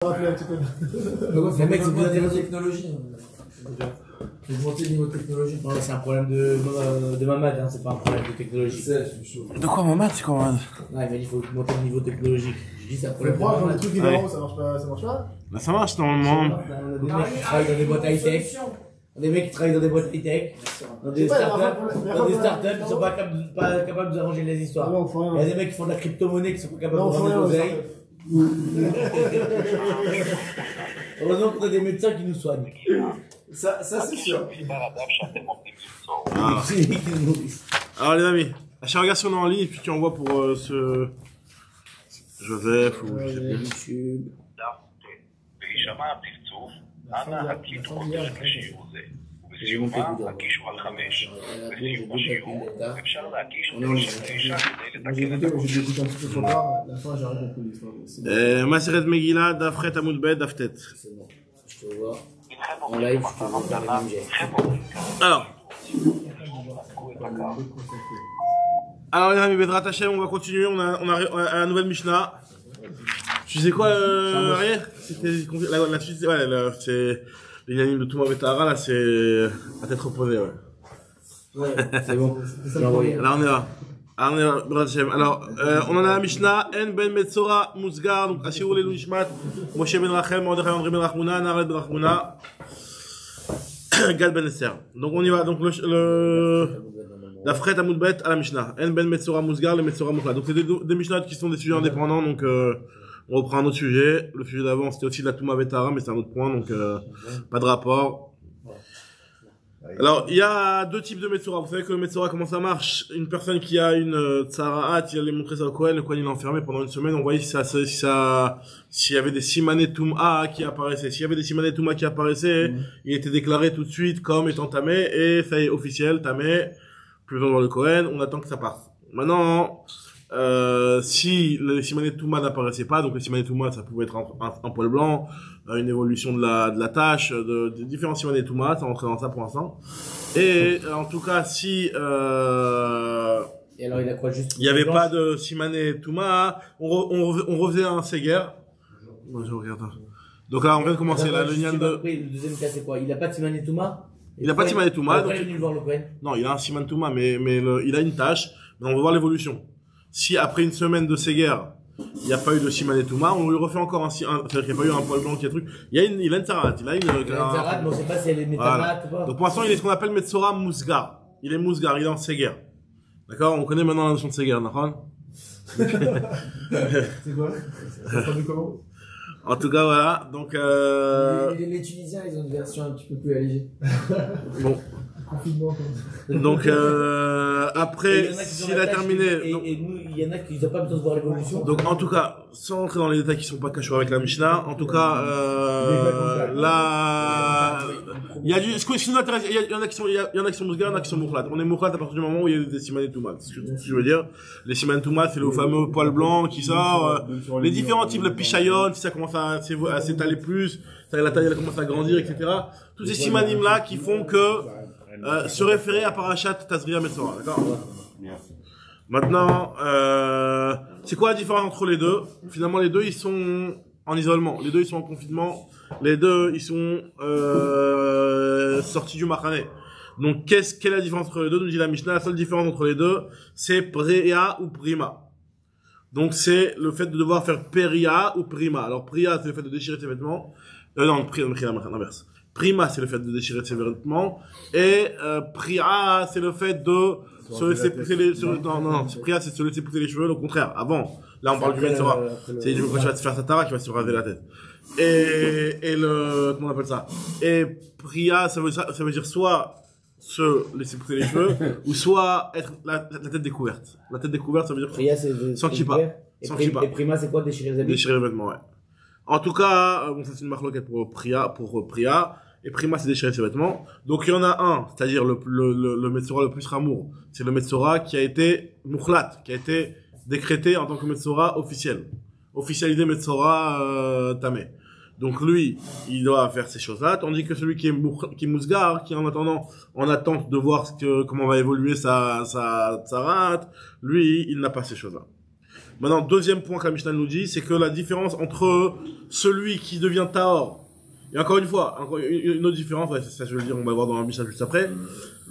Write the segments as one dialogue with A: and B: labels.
A: rappeler un petit peu.
B: Les mecs, c'est bien la technologie. Faut augmenter le niveau de technologie. Non, c'est un problème de Mamad, hein, c'est pas un problème de technologie.
C: De quoi Mamad? C'est quoi Mamad?
B: Non, il m'a dit qu'il faut augmenter le niveau technologique. Je dis c'est un problème de
A: Quand le
B: Mamad.
A: truc est
C: Ouais.
A: marrant, ça marche pas, ça marche pas.
C: Là ça marche normalement.
B: On a des mecs qui travaillent dans des boîtes high-tech. Des mecs qui travaillent dans des boîtes high-tech. Dans des startups, ils sont pas capables de nous arranger les histoires.
A: Non, on fait rien.
B: Il y a des mecs qui font de la crypto-monnaie qui sont pas capables
A: Non,
B: de
A: on fait
B: rendre
A: rien.
B: l'oseille. Heureusement qu'on a des médecins qui nous soignent.
A: Ça c'est sûr.
C: Ah.
B: Qui nous nourrissent.
C: Alors les amis, regarde si on est en ligne et puis tu envoies pour ce Joseph ou je sais plus.
B: YouTube.
D: בהישמע הפרצוף, אנא הקליטו אותו כשיעור זה. ובסיומה הקישו על 5. בסיום השיעור אפשר להקיש אותו של 9 כדי לתקן את
A: J'ai dégoûté un petit peu trop tard. La fin, j'ai rien compris l'histoire.
C: Maseret Megillah, Dafret Amoudbet, Daftet.
B: C'est bon. Je te vois. En live, je te vois faire les mêmes gestes.
C: Alors les amis, Bezrat Hashem, on va continuer, on a la nouvelle Mishnah. Tu sais quoi, Ariel? C'était la suite, ouais, c'est l'unanime de Touma Betahara, là, c'est à tête reposée, ouais.
B: Ouais, c'est bon. Je l'ai envoyé.
C: Là, on est là. Alors, on est là, Bezrat Hashem. Alors, on en a la Mishnah, En Ben Metzora Musgar, donc Ashiru Lelu Nishmat, Moshe Ben Rachel, Mordechai André Ben Rachmuna, Nared Ben Rachmuna, Gad Ben Esther. Donc on y va, donc la Fret Amoudbet à la Mishnah. En Ben Metzora Musgar, le Metzora Mukhla. Donc c'est des Mishnahs qui sont des sujets indépendants, donc on reprend un autre sujet. Le sujet d'avant c'était aussi de la Touma Betara, mais c'est un autre point, donc pas de rapport. Alors, il y a deux types de Metzora. Vous savez que le Metzora, comment ça marche? Une personne qui a une Tsaraat, il allait montrer ça au Kohen, le Kohen il est enfermé pendant une semaine, on voyait s'il y avait des Simané Touma qui apparaissaient. S'il y avait des Simané Touma qui apparaissaient, il était déclaré tout de suite comme étant Tamé, et ça y est, officiel, Tamé, plus besoin de voir le Kohen, on attend que ça passe. Maintenant, si les Simané Touma n'apparaissaient pas, donc les Simané Touma, ça pouvait être un poil blanc, une évolution de la tâche, de différents Simané Touma, ça rentrait dans ça pour l'instant. Et en tout cas, si
B: Et alors, il a quoi juste?
C: il n'y avait pas de Simané Touma, on refaisait un Seger. Moi, je regarde. Donc là, on vient de commencer là, le Nyan de...
B: Le deuxième cas, c'est quoi? Il a pas de Simané Touma?
C: Il n'a pas de Simané Touma.
B: Après, il est venu le voir le Kohen.
C: Non, il a un Siman Touma, mais il a une tâche, mais on va voir l'évolution. Si après une semaine de Seger, il n'y a pas eu de Simané Touma, on lui refait encore c'est-à-dire qu'il n'y a pas eu un poil blanc qui a truc. Il a une Tzarat, il a une
B: Zarat, mais on sait pas si elle est métamat ou pas.
C: Donc pour l'instant, il est ce qu'on appelle Metzora Mousgar. Il est Mousgar, il est en Seger. D'accord? On connaît maintenant la notion de Seger, d'accord?
A: C'est quoi? Ça traduit comment?
C: En tout cas, voilà. Donc,
B: Les Tunisiens, ils ont une version un petit peu plus allégée.
C: bon.
A: Confinement, comme
C: Donc, après, s'il a terminé.
B: Et nous, il y en a qui n'ont pas besoin de voir l'évolution.
C: Donc, en tout cas, sans rentrer dans les détails qui sont pas cachés avec la Mishnah, en tout cas, là, il y a du, ce qui nous intéresse, il y en a qui sont Mousgar, il y en a qui sont Mouklat. On est Mouklat à partir du moment où il y a des Simané Touma. C'est ce que je veux dire. Les Simané Touma, c'est le fameux poil blanc qui sort, les différents types, le Pichayon, si ça commence à s'étaler plus, la taille, elle commence à grandir, etc. Tous ces Simanim là qui font que, se référer à Parashat Tazria Metzora, d'accord? Maintenant, c'est quoi la différence entre les deux? Finalement, les deux, ils sont en isolement. Les deux, ils sont en confinement. Les deux, ils sont sortis du Machané. Donc, quelle est la différence entre les deux? Nous dit la Mishnah, la seule différence entre les deux, c'est Préa ou Prima. Donc, c'est le fait de devoir faire Péria ou Prima. Alors, Priya, c'est le fait de déchirer ses vêtements. Non, l'inverse. Prima, c'est le fait de déchirer ses vêtements. Et Priya, c'est le fait de se laisser pousser les cheveux. Non, Priya, c'est de se laisser pousser les cheveux. Au contraire, avant. Là, on parle du Metzora. C'est quand tu vas te faire sa tara, qui va se raser la tête. Et comment on appelle ça? Et Priya, ça veut dire soit se laisser pousser les cheveux, ou soit être la tête découverte. La tête découverte, ça veut dire
B: Priya, c'est
C: sans kippa. Sans kippa.
B: Et Prima, c'est quoi? Déchirer les habits?
C: Déchirer les vêtements, ouais. En tout cas, bon, ça c'est une marloquette pour Priya, et Prima c'est déchirer ses vêtements. Donc il y en a un, c'est-à-dire le Metzora le plus ramour. C'est le Metzora qui a été Mukhlat, qui a été décrété en tant que Metzora officiel. Officialisé Metzora Tamé. Donc lui, il doit faire ces choses-là, tandis que celui qui est Mousgar, qui en attente de voir comment va évoluer sa rate, lui, il n'a pas ces choses-là. Maintenant, deuxième point que la Mishnah nous dit, c'est que la différence entre celui qui devient Tahor, et encore une fois, une autre différence, ouais, ça je veux le dire, on va voir dans la Mishnah juste après,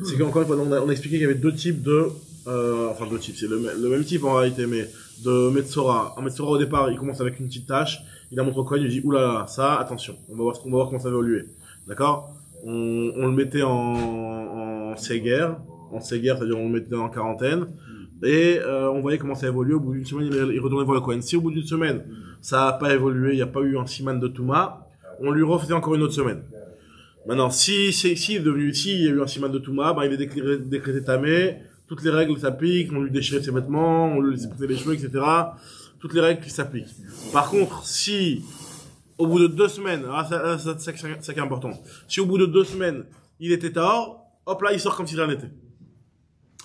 C: c'est qu'encore une fois, on a expliqué qu'il y avait deux types de, enfin deux types, c'est le même type en réalité, mais de Metzora. Un Metzora au départ, il commence avec une petite tâche, il la montre au Kohen, il dit oulala, ça, attention, on va voir comment ça va évoluer. D'accord? On le mettait en Séguer, c'est-à-dire on le mettait en quarantaine, et on voyait comment ça évoluait. Au bout d'une semaine, il retournait voir le Kohen. Si au bout d'une semaine, ça n'a pas évolué, il n'y a pas eu un siman de Touma, on lui refaisait encore une autre semaine. Maintenant, s'il y a eu un siman de Touma, bah, il est décrété tamé, toutes les règles s'appliquent, on lui déchirait ses vêtements, on lui laisse pousser les cheveux, etc. Toutes les règles qui s'appliquent. Par contre, si, au bout de 2 semaines, c'est qui est important. Si au bout de 2 semaines, il était tahor, hop là, il sort comme si rien n'était.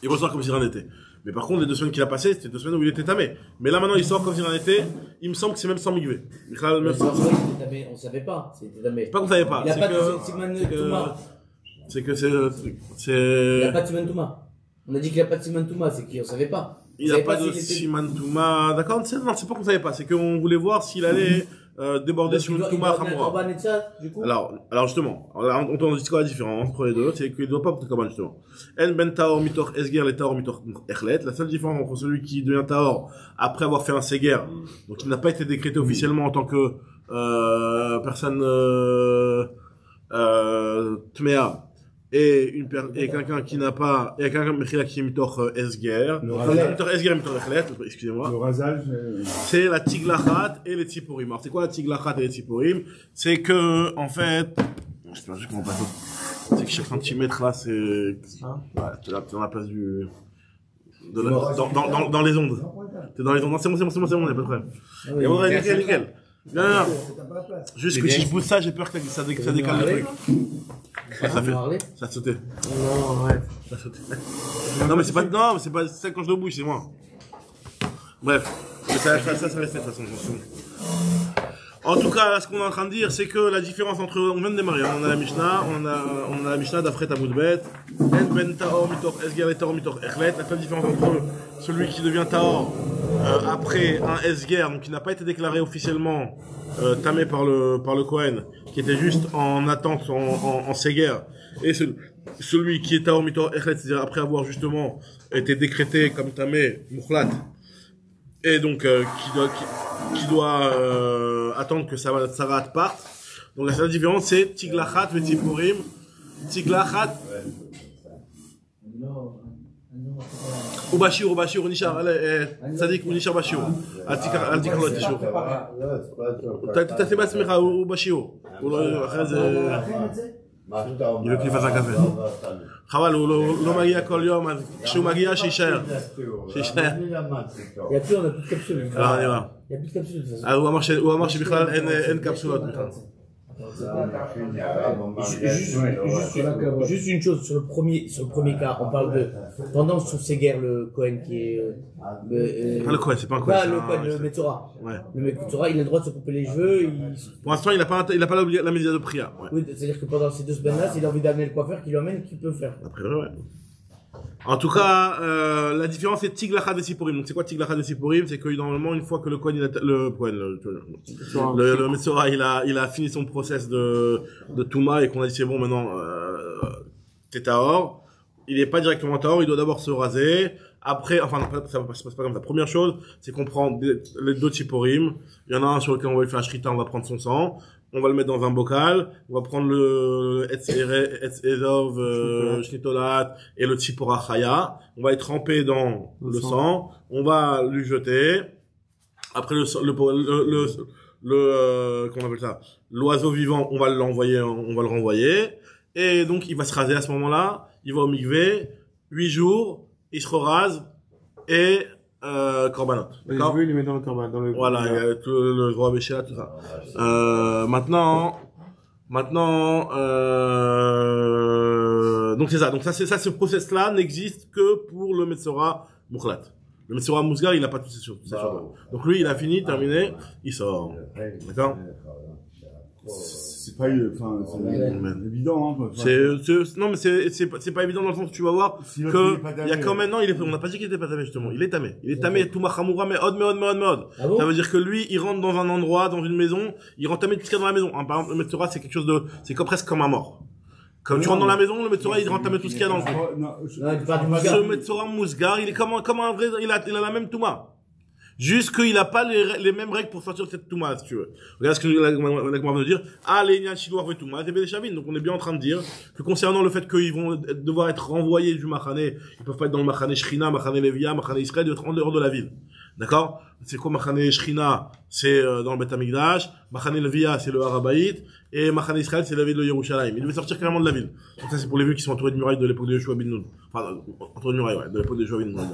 C: Il ressort comme si rien n'était. Mais par contre, les 2 semaines qu'il a passées, c'était 2 semaines où il était tamé. Mais là, maintenant, il sort comme si rien n'était. Il me semble que c'est même sans migvé.
B: On savait pas. C'était tamé.
C: C'est pas qu'on savait pas.
B: Il n'y a pas de siman Touma.
C: C'est que c'est...
B: Il n'y a pas de siman Touma. On a dit qu'il n'y a pas de siman Touma, c'est qu'on savait pas.
C: Il n'y a pas de siman Touma. D'accord, non, c'est pas qu'on savait pas. C'est qu'on voulait voir s'il allait déborder sur une Touma Khamora. Alors justement, on dit quoi la différence entre les deux, c'est qu'il ne doit pas porter Korban justement. En ben Tahor mitoch Esger, les Tahor mitoch Echlet. La seule différence entre celui qui devient Tahor après avoir fait un Séguer, donc il n'a pas été décrété officiellement en tant que personne Tmea, et quelqu'un qui n'a pas, et quelqu'un qui est mitoch Esger, mitoch Esger, mitoch Echlet, excusez-moi.
E: Le rasage,
C: c'est la Tiglachat et les Tziporim. Alors, c'est quoi la Tiglachat et les Tziporim? C'est que, en fait, je sais pas comment passer. C'est que chaque centimètre là, c'est, ouais, t'es dans la place du, dans les ondes. T'es dans les ondes. Non, c'est bon, il n'y a pas de problème. Et bon, nickel. Non. Juste que si je pousse ça, j'ai peur que ça décale le truc. Ça a sauté.
B: Non, ouais.
C: Ça a sauté. Non, mais c'est pas ça quand je le bouge, c'est moi. Bref. Mais ça restait de toute façon. En tout cas, là, ce qu'on est en train de dire, c'est que la différence entre, on vient de démarrer, on a la Mishnah, d'après Tamoudbet, En ben Tahor mitoch Esger et Tahor mitoch Echlet. La seule différence entre celui qui devient Tahor après un Esger, donc qui n'a pas été déclaré officiellement tamé par le Kohen, qui était juste en attente, en Séguer, et celui qui est Tahor mitoch Echlet, c'est-à-dire après avoir justement été décrété comme tamé Mukhlat, et donc qui doit attendre que Sarat parte. Donc la seule différence c'est Tiglachat et Tziporim. Tiglachat Ubashir Nishar Tzadik Nishar Bashir Al Tikar Lo Tishur תעשה בעצמך, הוא בשיעור. אחרי זה... il veut qu'il fasse un café. חבל, הוא לא מגיע כל יום, אז כשהוא מגיע שיישאר.
B: Il y a plus, on a plus de capsules.
C: Alors on y va.
B: Il y a plus de capsules de toute façon.
C: הוא אמר שבכלל אין קפסולות בכלל.
B: Juste une chose sur le premier cas, on parle de pendant son Séguer, le Kohen qui est
C: le Kohen, c'est pas un Kohen.
B: Pas le Kohen, le Metzora.
C: Ouais.
B: Le Metzora, il a le droit de se couper les cheveux.
C: Pour l'instant, il n'a pas la média de prière. Ouais.
B: Oui, c'est-à-dire que pendant ces 2 semaines-là, s'il a envie d'amener le coiffeur, qu'il lui amène, qu'il peut faire.
C: Après, ouais. En tout cas, la différence c'est Tiglachat et Tziporim. Donc c'est quoi Tiglachat et Tziporim? C'est que normalement une fois que le Kohen, le Metzora, il a fini son process de Touma et qu'on a dit c'est bon maintenant, t'es Tahor. Il est pas directement Tahor, il doit d'abord se raser. Après, enfin non, ça se passe pas comme ça. Première chose, c'est qu'on prend les 2 Tziporim. Il y en a un sur lequel on va lui faire un shrita, on va prendre son sang. On va le mettre dans un bocal, on va prendre le Etz Ezov, Shnitolat et le Tzipora Chaya. On va les tremper dans le sang. On va lui jeter. Après comment on appelle ça? L'oiseau vivant, on va le renvoyer. Et donc, il va se raser à ce moment-là. Il va au mikvé. 8 jours. Il se rase. Et, Korbanot. D'accord?
E: il met dans le Korban, dans le...
C: Voilà, il y a tout le roi Béchéa, tout ça. Maintenant, donc c'est ça. Donc ça, ce process-là n'existe que pour le Metzora Mukhlat. Le Metzora Mousgar, il n'a pas toutes ces choses. Donc lui, il a fini, terminé, il sort. D'accord?
E: C'est pas, enfin, c'est évident, hein.
C: Non, mais c'est pas évident dans le sens que tu vas voir que il y a quand même, non, on n'a pas dit qu'il était pas tamé, justement. Il est tamé. Il est tamé, tout machamura, mais od.
B: Ah bon?
C: Ça veut dire que lui, il rentre dans un endroit, dans une maison, il rentre tamé tout ce qu'il y a dans la maison. Par exemple, le Metzora, c'est quelque chose c'est comme presque comme un mort. Quand tu rentres dans la maison, le Metzora, il rentre tamé tout ce qu'il y a dans le truc. Ce Metzora Mousgar, il est comme un vrai, il a la même touma. Juste qu'il a pas les mêmes règles pour sortir de cette touma, si tu veux. Regarde ce que la Gemara veut dire. Ah, les Nyan Shiloh et touma, c'est des Shavin. Donc on est bien en train de dire que concernant le fait qu'ils vont devoir être renvoyés du Machané, ils peuvent pas être dans le Machané Shrina, Machané Levia, Machané Israël, ils doivent être en dehors de la ville. D'accord? C'est quoi Machané Shrina? C'est dans le Beth Amikdash. Machané Levia, c'est le Harabaït. Et Machané Israël, c'est la ville de Yerushalayim. Ils devaient sortir carrément de la ville. Donc ça, c'est pour les villes qui sont entourées de murailles de l'époque de Yeshua ben Nun. Enfin, entourées de murailles, ouais, de l'époque de Yeshua ben Nun.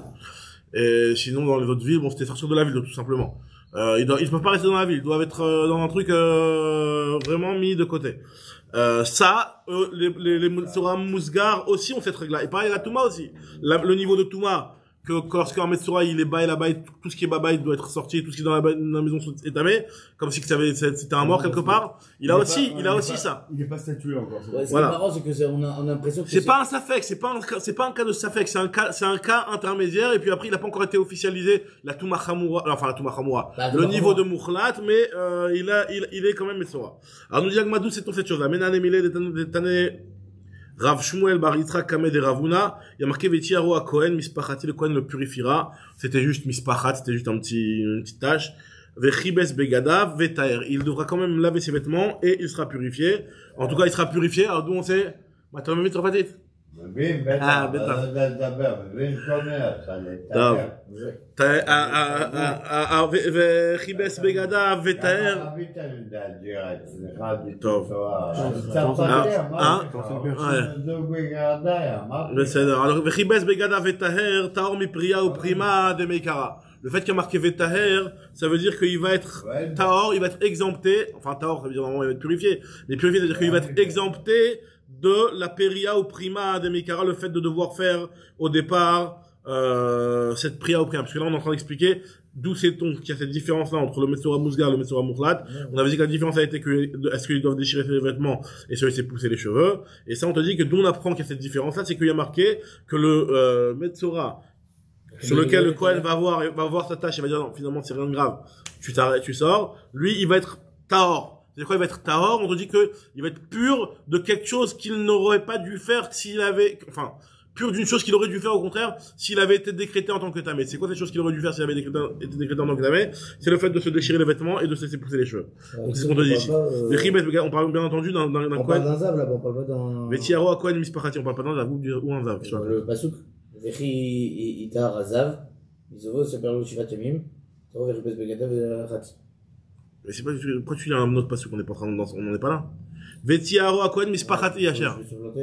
C: Et sinon, dans les autres villes, bon, c'était sortir de la ville, tout simplement. Ils peuvent pas rester dans la ville. Ils doivent être dans un truc vraiment mis de côté. Les Metzora Mousgar aussi ont cette règle-là. Et pareil, la Touma aussi. Le niveau de Touma, que lorsqu'un Metzora, il est bail, la bail, tout ce qui est babaï doit être sorti, tout ce qui est dans la maison est tamé, comme si c'était un mort quelque part. Il a aussi ça.
E: Il est pas statué encore.
B: Ouais, ce qui est marrant, c'est que on a l'impression que
C: c'est pas un safek, c'est pas un cas de safek, c'est un cas intermédiaire, et puis après, il a pas encore été officialisé, la Touma Chamoura, le niveau de Mouchlat, mais, il est quand même Metzora. Alors, nous dit Agmadou, c'est tout cette chose-là. Menane Milé, Détané, Rav Shmuel Bar Yitzhak Kamed et Ravuna, il y a marqué Vetiaro à Kohen, Mispachati, le Kohen le purifiera. C'était juste Mispachat, c'était juste une petite tâche. Vechibes Begadav, Vetaer. Il devra quand même laver ses vêtements et il sera purifié. En tout cas, il sera purifié. Alors, d'où on sait? Tu vas me mettre Fatit? וחיבס בגדיו ותאר טוב בסדר וחיבס בגדיו ותאר טהור מפריה ופרימה דמיקרא. Le fait qu'il y a marqué Vetaher, ça veut dire qu'il va être Tahor, il va être exempté, enfin Tahor, ça veut dire normalement il va être purifié, mais purifié, ça veut dire qu'il va être exempté de la Peria ou Prima de Mikara, le fait de devoir faire au départ cette Priya ou Prima. Parce que là on est en train d'expliquer d'où c'est-on qu'il y a cette différence-là entre le Metzora Mousgar et le Metzora Mouchlat. On avait dit que la différence a été est-ce qu'ils doivent déchirer ses vêtements et se laisser pousser les cheveux. Et ça on te dit que d'où on apprend qu'il y a cette différence-là, c'est qu'il y a marqué que le Metzora sur lequel le Kohen va voir sa tâche, il va dire non, finalement c'est rien de grave, tu t'arrêtes, tu sors, lui il va être Tahor. C'est quoi, il va être Tahor? On te dit que il va être pur de quelque chose qu'il n'aurait pas dû faire s'il avait, enfin, pur d'une chose qu'il aurait dû faire au contraire s'il avait été décrété en tant que tamé. C'est quoi cette chose qu'il aurait dû faire s'il avait été décrété en tant que tamé? C'est le fait de se déchirer les vêtements et de se laisser pousser les cheveux. Donc c'est ce qu'on te dit ici. Les chibet, on parle bien entendu d'un Kohen.
B: On parle d'un zav là-bas, on parle pas d'un...
C: Vetiaro à Kohen Mispachati, on parle pas d'un zav ou un zav.
B: Le pasouk. Vechi itar azav, izovo seperlo shivat yamim, taro vechipes begadav vechat.
C: Mais c'est pas du tout, pourquoi tu lis un autre passage qu'on n'est pas en train de, on n'en est pas là? Vetiaro à Kohen Mispachati, Yacher.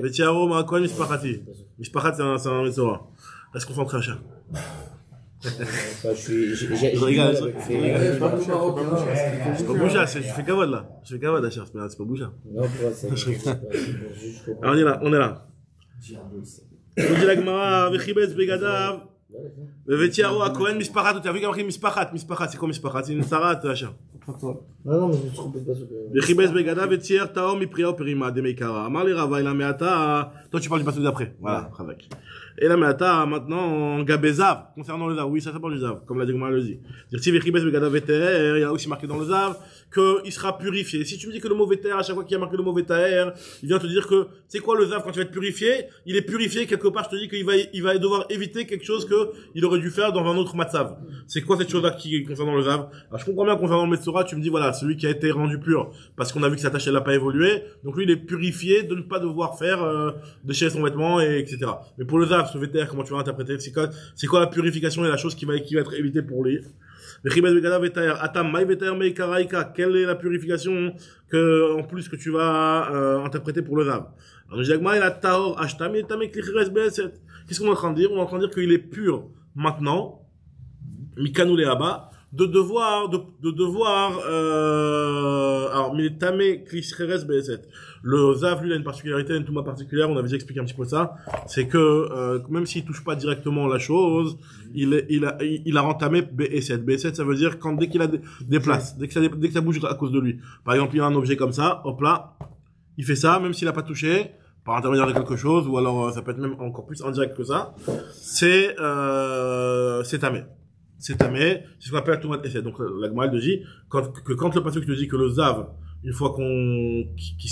C: Vetiaro à Kohen Mispachati. Mispachat, c'est un Metzora. Reste concentré, Yacher.
B: Je
C: rigole. C'est pas Boucha, je fais cavode là. Je fais cavode, Yacher, c'est pas Boucha.
B: Non, c'est
C: Alors on est là. On dit la Gemara, Vechibes Begadav, Vetiaro à Kohen Mispachat. Tu as vu qu'il y a marqué Mispachat? Mispachat, c'est quoi Mispachat? C'est une sarat, Yacher.
B: Non, mais je me trompe pas.
C: Vechibes Begadav, Vetier, Tahor, Mipria, Perima, Demeikara. Amar les Rava, il a meata. Toi, tu parles du passage d'après. Voilà, avec. Et la meata, maintenant, Gabezav, concernant le Zav. Oui, ça s'appelle le Zav, comme la Gemara le dit. Dire si Vechibes Begadav, Veter, il y a aussi marqué dans le Zav qu'il sera purifié. Si tu me dis que le mot Veter, à chaque fois qu'il y a marqué le mot Veter, il vient te dire que, c'est quoi le Zav quand tu vas être purifié? Il est purifié quelque part, je te dis qu'il va devoir éviter quelque chose que il aurait dû faire dans un autre Matzav. C'est quoi cette chose-là qui concernant le Zav? Alors, je comprends bien concernant le Metzora, tu me dis, voilà, celui qui a été rendu pur, parce qu'on a vu que sa tâche, elle n'a pas évolué. Donc lui, il est purifié de ne pas devoir faire, déchirer son vêtement, et etc. Mais pour le Zav, ce Veter, comment tu vas interpréter? C'est quoi la purification et la chose qui va être évitée pour lui? Quelle est la purification en plus que tu vas interpréter pour le Zav? Qu'est-ce qu'on est en train de dire? On est en train de dire qu'il est pur maintenant, Mikanou le Haba, de devoir, alors, mais tamé, klisheres, B7. Le Zav, lui, il a une particularité, une touma particulière, on avait déjà expliqué un petit peu ça. C'est que, même s'il touche pas directement la chose, il a entamé B7. B7, ça veut dire dès qu'il a des places, dès que ça bouge à cause de lui. Par exemple, il y a un objet comme ça, hop là, il fait ça, même s'il a pas touché, par intermédiaire de quelque chose, ou alors, ça peut être même encore plus indirect que ça. C'est tamé. C'est tamé, c'est ce qu'on appelle la touma essai. Donc, la Gemara te dit, quand le pasuk te dit que le Zav, une fois qui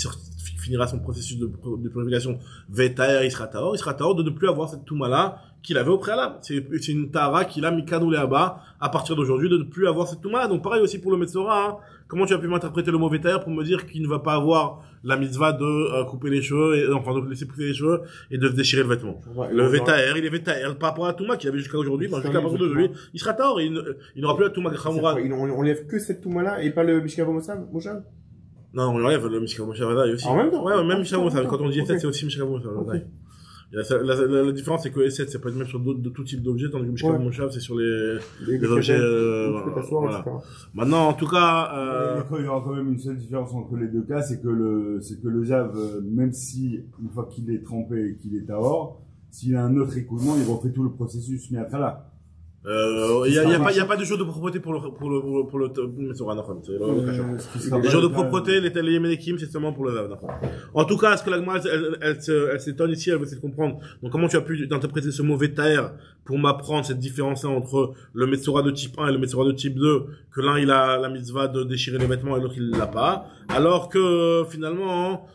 C: finira son processus de purification, Vetaer, il sera tahor de ne plus avoir cette touma-là qu'il avait au préalable. C'est une tahara qu'il a mikadou leaba à partir d'aujourd'hui de ne plus avoir cette touma-là. Donc, pareil aussi pour le Metzora, hein. Comment tu as pu m'interpréter le mot Vetaer pour me dire qu'il ne va pas avoir la mitzvah de couper les cheveux, de laisser pousser les cheveux et de déchirer le vêtement. Le Vetaer, il est Vetaer par rapport à la touma qu'il avait jusqu'à aujourd'hui, jusqu'à partir d'aujourd'hui, il sera tahor et il n'aura plus la touma Gachamura.
F: On lève que cette touma-là et pas le Mishkavo Moshav?
C: Non, on enlève le Mishkavo Moshav aussi.
F: En même temps?
C: Ouais, même Mishkavo Moshav. Quand on dit Esset, c'est aussi Mishkavo Moshav. La différence, c'est que Esset, c'est pas même sur de tout type d'objets, tandis que Mishkavo Moshav, c'est sur les objets, voilà. Maintenant, en tout cas,
E: il y aura quand même une seule différence entre les deux cas, c'est que le Zav, même si, une fois qu'il est trempé et qu'il est tahor, s'il a un autre écoulement, il refait tout le processus mis à là.
C: Il y a pas de jour de propreté pour le Metzora, les jours de propreté, les Yemenekim, c'est seulement pour le Zav, En tout cas, ce que la Gemara, elle s'étonne ici, elle veut essayer de comprendre. Donc, comment tu as pu interpréter ce mot Vetaer pour m'apprendre cette différence-là entre le Metzora de type 1 et le Metzora de type 2, que l'un, il a la mitzvah de déchirer les vêtements et l'autre, il l'a pas. Alors que, finalement,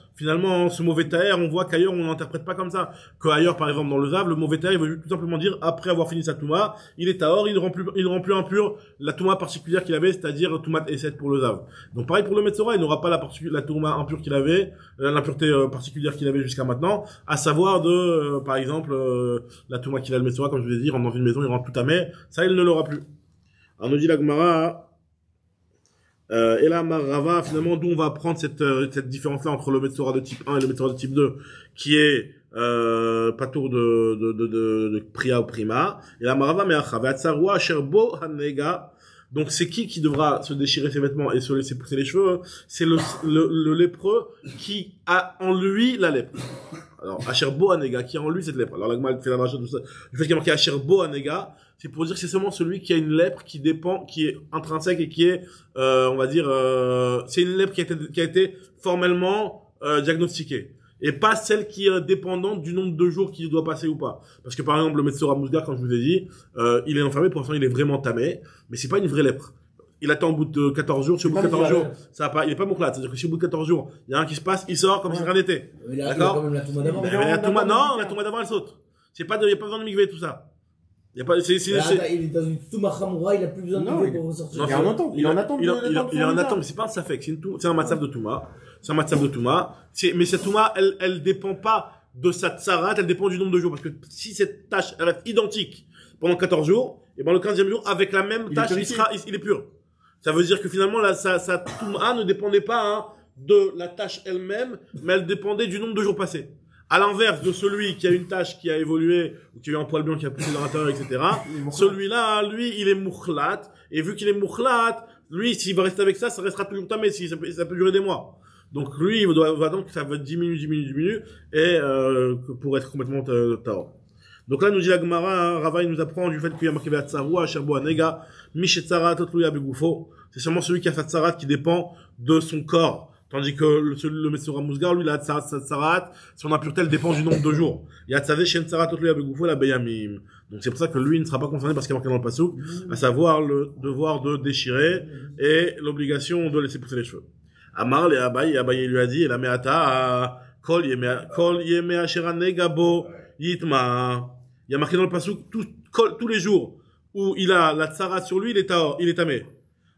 C: ce mot Vetaer, on voit qu'ailleurs, on n'interprète pas comme ça. Qu'ailleurs, par exemple, dans le Zav, le mot Vetaer, il veut tout simplement dire, après avoir fini sa Touma, il est tahor, il ne rend plus impur la Touma particulière qu'il avait, c'est-à-dire Toumat Esset pour le Zav. Donc, pareil pour le Metzora, il n'aura pas la Touma impure qu'il avait, l'impureté particulière qu'il avait jusqu'à maintenant, à savoir par exemple, la Touma qu'il a le Metzora, comme je vous ai dit, rentre dans une maison, il rentre tout tamé, ça, il ne l'aura plus. Alors, nous dit la Gemara, et là, Marava, finalement, d'où on va prendre cette différence-là entre le Metzora de type 1 et le Metzora de type 2, qui est, patour de Priya ou Prima. Et là, Marava, Me'achavatsaroua, Sherbo, Hanega. Donc, c'est qui devra se déchirer ses vêtements et se laisser pousser les cheveux? C'est le lépreux qui a en lui la lèpre. Alors, Asherbo Hanega, qui a en lui cette lèpre. Alors, la Gemara fait la marche de tout ça. Le fait qu'il y a marqué Asherbo Hanega, c'est pour dire que c'est seulement celui qui a une lèpre qui est intrinsèque et qui est, on va dire, c'est une lèpre qui a été formellement diagnostiquée. Et pas celle qui est dépendante du nombre de jours qu'il doit passer ou pas. Parce que par exemple, le Metzora Mousgar, comme je vous ai dit, il est enfermé, pour l'instant il est vraiment tamé, mais c'est pas une vraie lèpre. Il attend au bout de 14 jours, si au bout de 14 jours, ça va pas, il est pas mouklat. C'est-à-dire que si au bout de 14 jours, il y a un qui se passe, il sort comme si rien n'était. D'accord?
B: Il a quand même la touma d'avant.
C: La touma d'avant, elle saute. Il y a pas besoin de migver, tout ça. Il y a pas,
B: il est dans une touma Khamura, il a plus besoin de migver pour ressortir.
F: Il en attend,
C: mais c'est pas un safek, c'est un matzav de touma. C'est un matzav de touma. Mais cette touma, elle dépend pas de sa tsarat, elle dépend du nombre de jours. Parce que si cette tâche, elle reste identique pendant 14 jours, et ben le 15e jour, avec la même tâche, il est pur. Ça veut dire que finalement, sa touma ne dépendait pas, de la tâche elle-même, mais elle dépendait du nombre de jours passés. À l'inverse de celui qui a une tâche qui a évolué, ou qui a eu un poil blanc qui a poussé dans l'intérieur, etc. Celui-là, lui, il est moukhlat. Et vu qu'il est moukhlat, lui, s'il va rester avec ça restera toujours tamé, ça peut durer des mois. Donc lui, il doit attendre que ça va diminuer, et pour être complètement tahor. Donc là, nous dit la Gemara, Rava, il nous apprend du fait qu'il y a marqué Vatsaroua, Sherbo Hanega, Mishetzarat, Otluya Begoufo. C'est seulement celui qui a Fatsarat qui dépend de son corps. Tandis que le Metzora Mousgar, lui, il a Tsarat, son impureté, elle dépend du nombre de jours. Il y a Tzavé, Shen Tsarat, Otluya Begoufo, la Beyamim. Donc c'est pour ça que lui, il ne sera pas concerné parce qu'il y a marqué dans le Passouk, à savoir le devoir de déchirer et l'obligation de laisser pousser les cheveux. Amar le Abaye lui a dit, la Meata, Kol Yeme Ashera Negabo, Yitma. Il y a marqué dans le Passouk, tous les jours où il a la Tsarat sur lui, il est tamé.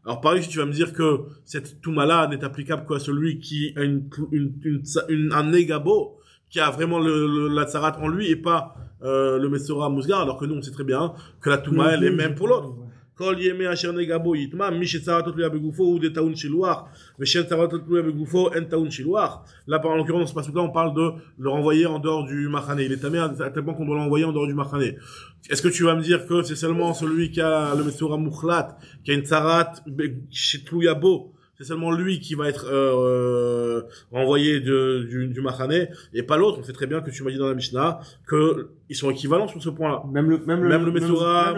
C: Alors pareil, si tu vas me dire que cette touma-là n'est applicable qu'à celui qui a un negabo, qui a vraiment la tsarat en lui et pas le Metzora Mousgar, alors que nous on sait très bien que la touma elle est même pour l'autre. כל ימי אשר נגע יתמה, מי שצרתו תלויה בגופו הוא דטעון שילוח, ושאין צרתו תלויה בגופו אין טעון שילוח. Là, en l'occurrence, dans ce passage-là, on parle de le renvoyer en dehors du machané. Il est tamé à tel point qu'on doit l'envoyer en dehors du machané. Est-ce que tu vas me dire que c'est seulement celui qui a le Metsura Mukhlat, qui a une tzarat chez Tlouyabo, c'est seulement lui qui va être renvoyé du machané, et pas l'autre? On sait très bien que tu m'as dit dans la Mishnah que ils sont équivalents sur ce point-là.
F: Même le
C: Metsura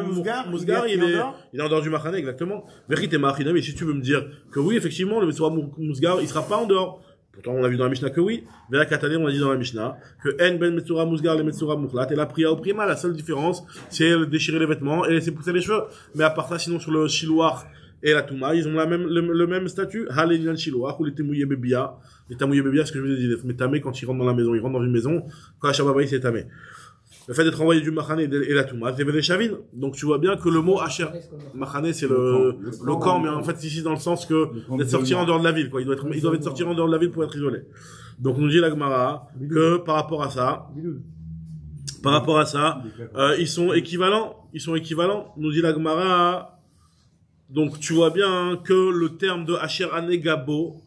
C: Mousgar, il est en dehors du machané, exactement. Vérité Machinami, si tu veux me dire que oui, effectivement, le Metsura Mousgar, il sera pas en dehors. Pourtant, on a vu dans la Mishnah que oui. Véla Katané, on a dit dans la Mishnah que En Ben Metsura Mousgar, le Metsura Mukhlat, et la priya au prima, la seule différence, c'est déchirer les vêtements et laisser pousser les cheveux. Mais à part ça, sinon, sur le Shiloach et la Touma, ils ont le même statut. Halenian Shiloach, ou les Temouye Bebia. Les Temouye Bebia, ce que je vous ai dit, d'être tamé quand ils rentrent dans la maison. Ils rentrent dans une maison, quand la Shabbabaï, c'est tamé. Le fait d'être envoyé du Machané et la Touma, c'est des Chavin. Donc tu vois bien que le mot Asher, Machané, c'est le camp, mais en fait ici dans le sens que d'être sorti en dehors de la ville, quoi. Ils doivent être sortis en dehors de la ville pour être isolés. Donc nous dit la Gemara que par rapport à ça, ils sont équivalents. Nous dit la Gemara. Donc tu vois bien que le terme de Asher Anegabo,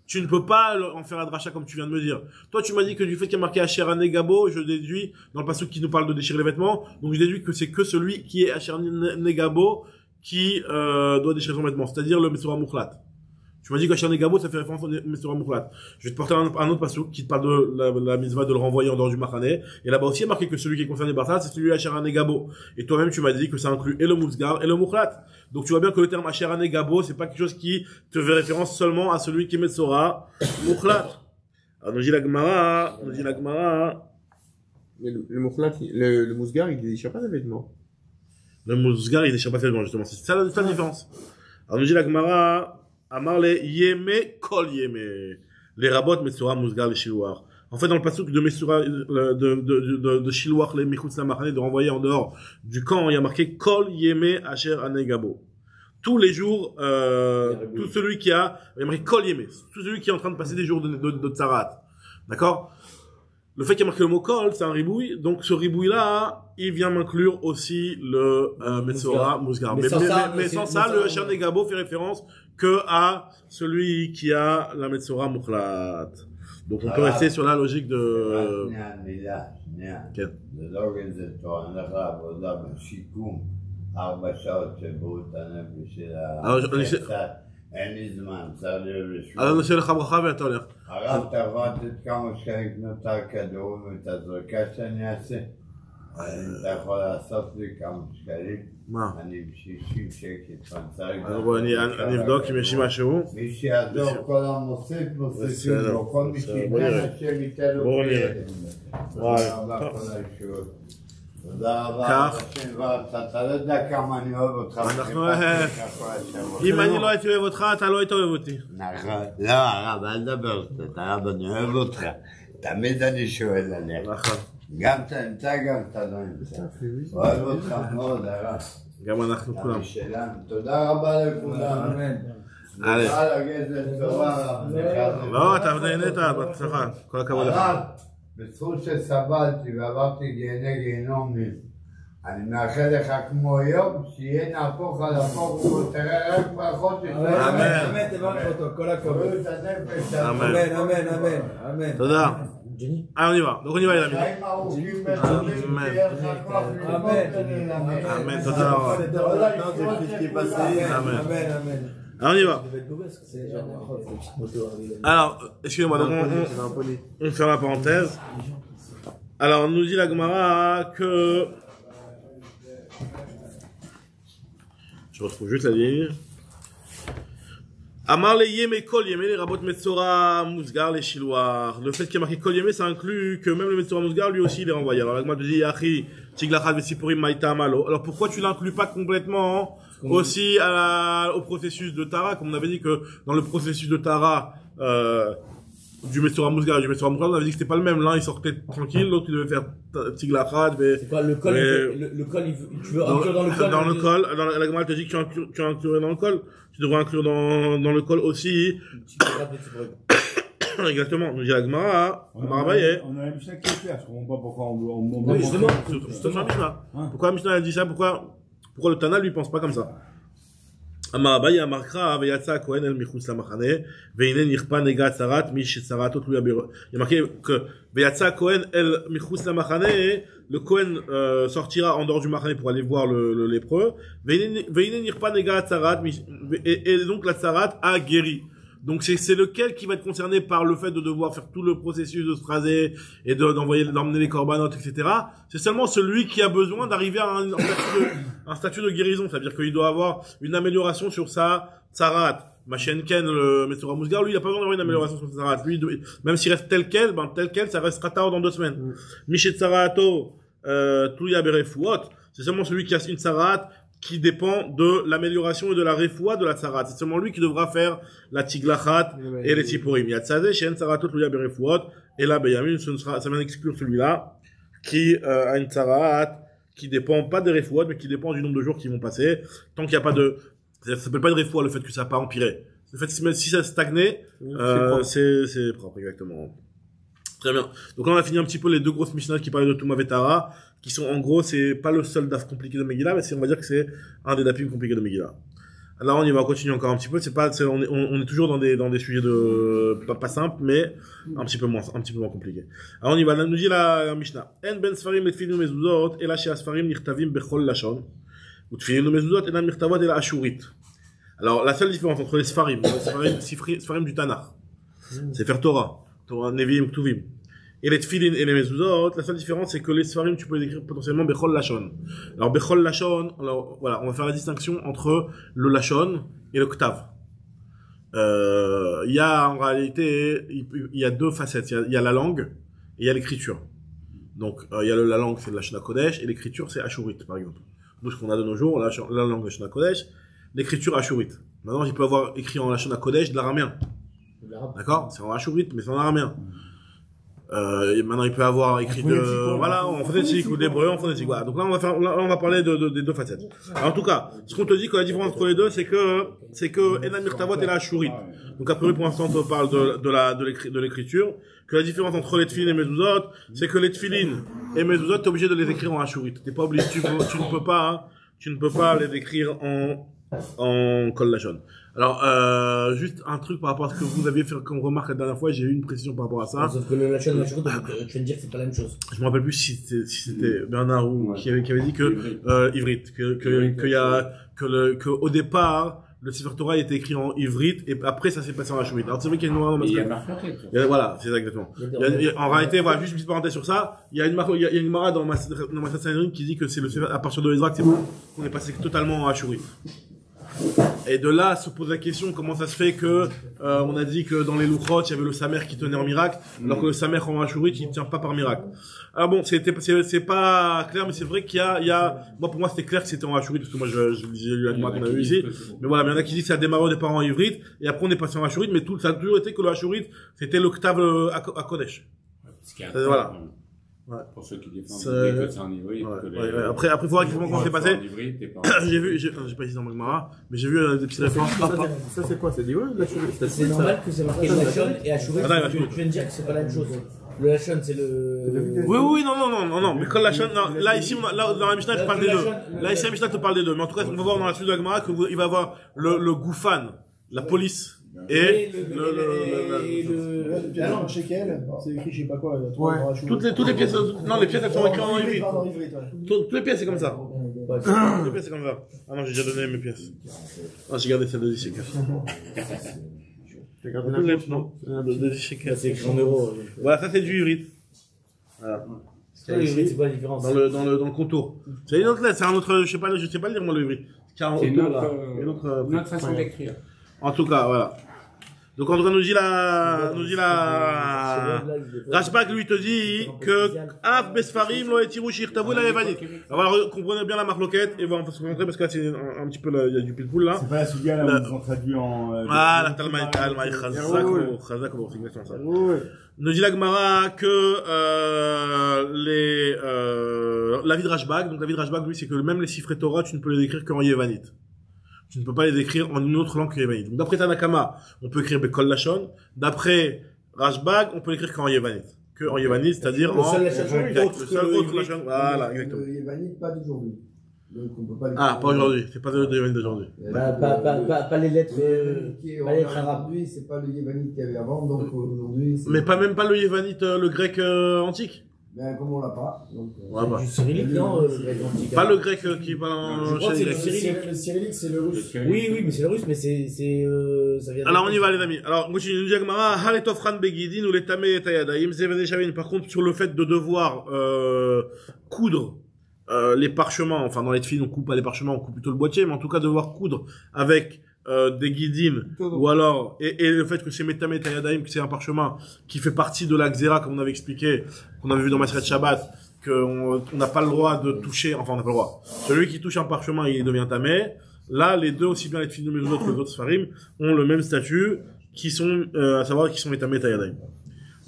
C: tu ne peux pas en faire un dracha comme tu viens de me dire. Toi, tu m'as dit que du fait qu'il y a marqué Asher Anegabo, je déduis, dans le passage qui nous parle de déchirer les vêtements, donc je déduis que c'est que celui qui est Asher Anegabo qui doit déchirer son vêtement, c'est-à-dire le Metsura Mukhlat. Tu m'as dit qu'Asher Anegabo, ça fait référence au Metsura Mukhlat. Je vais te porter un autre passage qui te parle de la mitzvah de le renvoyer en dehors du Machané. Et là-bas aussi, il y a marqué que celui qui est concerné par ça, c'est celui Asher Anegabo. Et toi-même, tu m'as dit que ça inclut et le Mousgar et le Mukhlat. Donc tu vois bien que le terme Asher Anegabo, c'est pas quelque chose qui te fait référence seulement à celui qui est Metsura Mukhlat. Alors, nous dit la Gemara.
F: Le Mukhlat, le Mousgar, il déchire pas ses vêtements.
C: Le Mousgar, il déchire pas ses vêtements, justement. C'est ça la différence. Alors, nous dit la Gemara, Amar le Yeme Kol Yeme. Les rabots Metsura Mousgar les Shilouar. En fait, dans le passage de Metsura, de Shilouar, les Michutz Lamachané, de renvoyer en dehors du camp, il y a marqué Kol Yeme Asher Anegabo. Tous les jours, tout celui qui a, il y a marqué Kol Yeme. Tout celui qui est en train de passer des jours de Tzarat. D'accord? Le fait qu'il y a marqué le mot Kol, c'est un ribouille. Donc, ce ribouille-là, il vient m'inclure aussi le, Metsura Mousgar. Mais sans ça, le Asher Anegabo fait référence que à celui qui a la Metsura Mukhlat. Donc on peut rester sur la logique de... כן.
G: זה לא איזה תואנך עבודה בשיקום 4 שעות שברות הנפש של הקצת. אין לי זמן, צריך להיות לשמור.
C: אז אני עושה לך ברכה ואתה הולך.
G: הרב תבטת כמה שקלים לקנות את הכדור ואת הזרקה שאני אעשה. אתה יכול לעשות לי כמה שקלים?
C: מה?
G: אני ב-60 שקל.
C: אני אבדוק אם יש לי משהו.
G: מי שיעזור כל המוסיף, מוסיפים לו. כל מי שיתן השם ייתן לו כילד. תודה רבה כל הישועות. תודה רבה. אתה לא יודע כמה אני אוהב אותך.
C: אם אני לא הייתי אוהב אותך, אתה לא היית אוהב אותי.
G: נכון. לא, הרב, אל תדבר. הרב, אני אוהב אותך. תמיד אני שואל עליך.
C: נכון.
G: גם אתה נמצא, גם אתה לא נמצא. אוהב אותך מאוד, הרב.
C: גם אנחנו כולם.
G: תודה רבה לכולם. אמן. תודה לגזל תורה.
C: לא, אתה נהנית, בהצלחה. כל הכבוד לך.
G: הרב, בזכות שסבלתי ועברתי גיהנומים, אני מאחל לך כמו יום, שיהיה נהפוך על הפוך ותראה רק ברכות שלך.
B: אמן, תברך אותו, כל הכבוד. אמן, אמן, אמן, אמן.
C: תודה. Allez, on y va. Donc on y va, les amis. Amen. Amen. Alors on y va. Alors, excusez-moi, donc on ferme la parenthèse. Alors, on nous dit la Gemara que... Je retrouve juste la ligne. Amar le Yeme Kol Yeme, les rabots Metsura Mousgar, les Shilouar. Le fait qu'il y a marqué Kol Yeme, ça inclut que même le Metsura Mousgar, lui aussi, il est renvoyé. Alors, la Gemara te dit, Yachi, Tiglachat Vesipurim Maïta Amalo. Alors, pourquoi tu l'inclus pas complètement aussi au processus de Tara, comme on avait dit que dans le processus de Tara, du Metsura Mousgar et du Metsura Moukhlad, on avait dit que c'était pas le même. L'un, il sortait tranquille, l'autre, il devait faire Tiglachat.
B: C'est quoi, le col, tu veux inclure dans le col?
C: Dans le col, la Gemara te dit que tu inclurais dans le col. Tu devrais inclure dans le col aussi. Exactement. Nous dit la Gemara,
E: on a la Mishnah qui est claire. Je comprends pas pourquoi on
B: justement,
C: Mishnah. Pourquoi la Mishnah a dit ça? Pourquoi le Tana lui pense pas comme ça? אמר אביי אמר קרא ויצא הכהן אל מחוץ למחנה והנה נכפה נגע צרת מי שצרתו תלויה il y a marqué que ויצא הכהן אל מחוץ למחנה le Kohen sortira en dehors du mahane pour aller voir le lépreux והנה נכפה נגע צרת et donc la tzarat a guéri. Donc c'est lequel qui va être concerné par le fait de devoir faire tout le processus de se raser et d'emmener les corbanotes, etc. C'est seulement celui qui a besoin d'arriver à un statut de guérison. C'est-à-dire qu'il doit avoir une amélioration sur sa tzarat. Machenken, le Metzora Mousgar, lui, il a pas besoin d'avoir une amélioration sur sa tzarat. Lui, même s'il reste tel quel, ça restera tard dans 2 semaines. Mishet tzarato, tuya berefuot. C'est seulement celui qui a une tzarat qui dépend de l'amélioration et de la refoua de la tzarat. C'est seulement lui qui devra faire la tiglachat et les tziporim. Yatzadeh, shen tzaratot luya berefuot. Et là, Benjamin, ça vient d'exclure celui-là, qui a une tzarat qui dépend pas des refouot, mais qui dépend du nombre de jours qui vont passer. Tant qu'il n'y a pas de, ça s'appelle pas de refoua, le fait que ça n'a pas empiré. Le fait que si ça stagnait, c'est propre, exactement. Très bien. Donc là, on a fini un petit peu les 2 grosses mishnahs qui parlaient de Touma Vetara, qui sont en gros, c'est pas le seul daf compliqué de Megillah, mais on va dire que c'est un des dafim compliqués de Megillah. Alors on y va continuer encore un petit peu. On est toujours dans des sujets de pas simples, mais un petit peu moins compliqués. Alors on y va. Nous dit la Mishnah. En ben sfarim letfilin mezuzot ela she'asfarim nirtavim bechol lashon utfilin mezuzot enam nirtavot ela ashurit. Alors la seule différence entre les sfarim du Tanakh, c'est faire Torah Nevi'im Ktuvim, et les tfilin et les mezuzot, la seule différence c'est que les sfarim tu peux les écrire potentiellement bechol lashon. Alors bechol lashon, alors voilà, on va faire la distinction entre le lashon et le ktav. Il y a en réalité il y a 2 facettes, il y a la langue et il y a l'écriture. Donc il y a la langue c'est le lashon hakodesh et l'écriture c'est ashurit par exemple. Nous ce qu'on a de nos jours, la langue lashon hakodesh, l'écriture ashurit. Maintenant il peut avoir écrit en lashon hakodesh de l'araméen. D'accord, c'est en ashurit mais c'est en araméen. Maintenant il peut avoir écrit voilà, en phonétique ou d'hébreu en phonétique. Voilà. Donc là on va parler des 2 facettes. Alors, en tout cas, ce qu'on te dit que la différence entre les deux c'est que enam mirtavot et la ashurit. Donc après pour l'instant on te parle de l'écriture, que la différence entre les tfilin et mezuzot, c'est que les tfilin et mezuzot t'es obligé de les écrire en ashurit. T'es pas obligé, tu ne peux pas les écrire en kol lashon. Alors, juste un truc par rapport à ce que vous aviez fait comme remarque la dernière fois, j'ai eu une précision par rapport à ça.
B: Sauf que le lashon, tu viens de dire que c'est pas la même chose.
C: Je me rappelle plus si c'était Bernard ou qui avait dit que ivrit, que au départ le Sefer Torah était écrit en ivrit et après ça s'est passé en ashurit. Alors c'est vrai qu'il y a une noire voilà, c'est ça exactement. En réalité, voilà, juste une petite parenthèse sur ça, il y a une mara dans Masat Sanhedrin qui dit que c'est à partir de Ezra qu'on est passé totalement en ashurit. Et de là se pose la question comment ça se fait que on a dit que dans les Luchot il y avait le Samer qui tenait en miracle alors que le Samer en Ashurit il ne tient pas par miracle. Alors bon c'est pas clair mais c'est vrai qu'il y a moi pour moi c'était clair que c'était en Ashurit parce que moi j'ai lu la qu'on a eu ici mais voilà mais il y en a qui disent que ça a démarré au départ en Ivrit et après on est passé en Ashurit mais ça a toujours été que le Ashurit c'était l'octave à Kodesh. Voilà. Ouais.
H: Pour ceux qui défendent que c'est en hybride.
C: Après, faut voir exactement comment c'est passé. J'ai pas ici dans Magmara, mais j'ai vu des petites références.
F: Ça, c'est quoi? C'est dit, ouais,
B: c'est normal que c'est marqué lashon et ashurit. Tu viens de dire que c'est pas la même chose. Le lashon, c'est le.
C: Oui, non, mais quand lashon, là, ici, dans la Mishnah, je parle des 2. Là, ici, la Mishnah te parle des 2. Mais en tout cas, on va voir dans la suite de Magmara qu'il va y avoir le goufan, la police. Et
A: la langue chez elle, c'est écrit je sais pas quoi.
C: Toutes les pièces, non les pièces elles sont écrites en ivrit. Toutes les pièces c'est comme ça. Toutes les pièces c'est comme ça. Ah non j'ai déjà donné mes pièces. Ah j'ai gardé celle de 10 shekels. J'ai gardé la de 10 shekels.
B: C'est écrit en euros.
C: Voilà ça c'est du ivrit. Voilà.
B: C'est quoi la différence?
C: Dans le contour. C'est une autre lettre, c'est un autre, je sais pas le lire moi le ivrit.
H: C'est une autre façon d'écrire.
C: En tout cas, voilà. Donc, en tout cas, nous dit Rashbag lui te dit que Av Besfarim lo etiru shirtavu la evanit. Alors, comprenez bien la marloquette et on va se montrer parce que là, c'est un petit peu, il y a du pilpoul là.
E: C'est pas la sugia là où ils ont traduit en.
C: Ah, la Talmaï, Chazak, c'est exactement ça. Nous dit la Gemara que, la vie de Rashbag, donc la vie de Rashbag, lui, c'est que même les Sifrei Torah, tu ne peux les écrire qu'en Yevanit. Tu ne peux pas les écrire en une autre langue que Yevanit. Donc, d'après Tanakama, on peut écrire Bekol Lashon. D'après Rashbag, on peut l'écrire qu'en Yevanit. Que en Yevanit, c'est-à-dire
B: le seul Lashon
C: le seul autre Lashon. Voilà, exactement.
A: Le Yevanit, pas d'aujourd'hui. Donc on peut pas les...
C: Ah, pas aujourd'hui. C'est pas le Yévanite d'aujourd'hui.
B: Pas les lettres, pas les lettres arabes.
A: Aujourd'hui, c'est pas le Yévanite qu'il y avait avant, donc aujourd'hui...
C: Mais même pas le Yévanite, le grec antique.
A: Ben, comme on l'a pas, donc...
C: Ouais, bah.
B: Du cyrillique, non, le grec antique.
C: Pas le grec qui parle en
B: Je crois que c'est le
C: grec.
B: cyrillique.
A: Le cyrillique, c'est le russe.
B: Oui, mais c'est le russe, mais ça vient de...
C: Alors on y va les amis. Alors moi je dis Gemara, Haletofran Begidin ou les Tamé et Tayadaim, Zevene Shavin. Par contre sur le fait de devoir coudre les parchemins, enfin dans les tefilines on coupe pas les parchemins, on coupe plutôt le boîtier, mais en tout cas devoir coudre avec des guidines ou alors et le fait que c'est Metamé et Tayadaim, que c'est un parchemin qui fait partie de la Xéra comme on avait expliqué, qu'on avait vu dans Maseret Shabbat, qu'on n'a pas le droit de toucher, enfin on n'a pas le droit. Celui qui touche un parchemin il devient tamé. Là, les deux, aussi bien les tefilines que les autres sfarim, ont le même statut, qui sont, à savoir, qui sont les tamé tayadaim.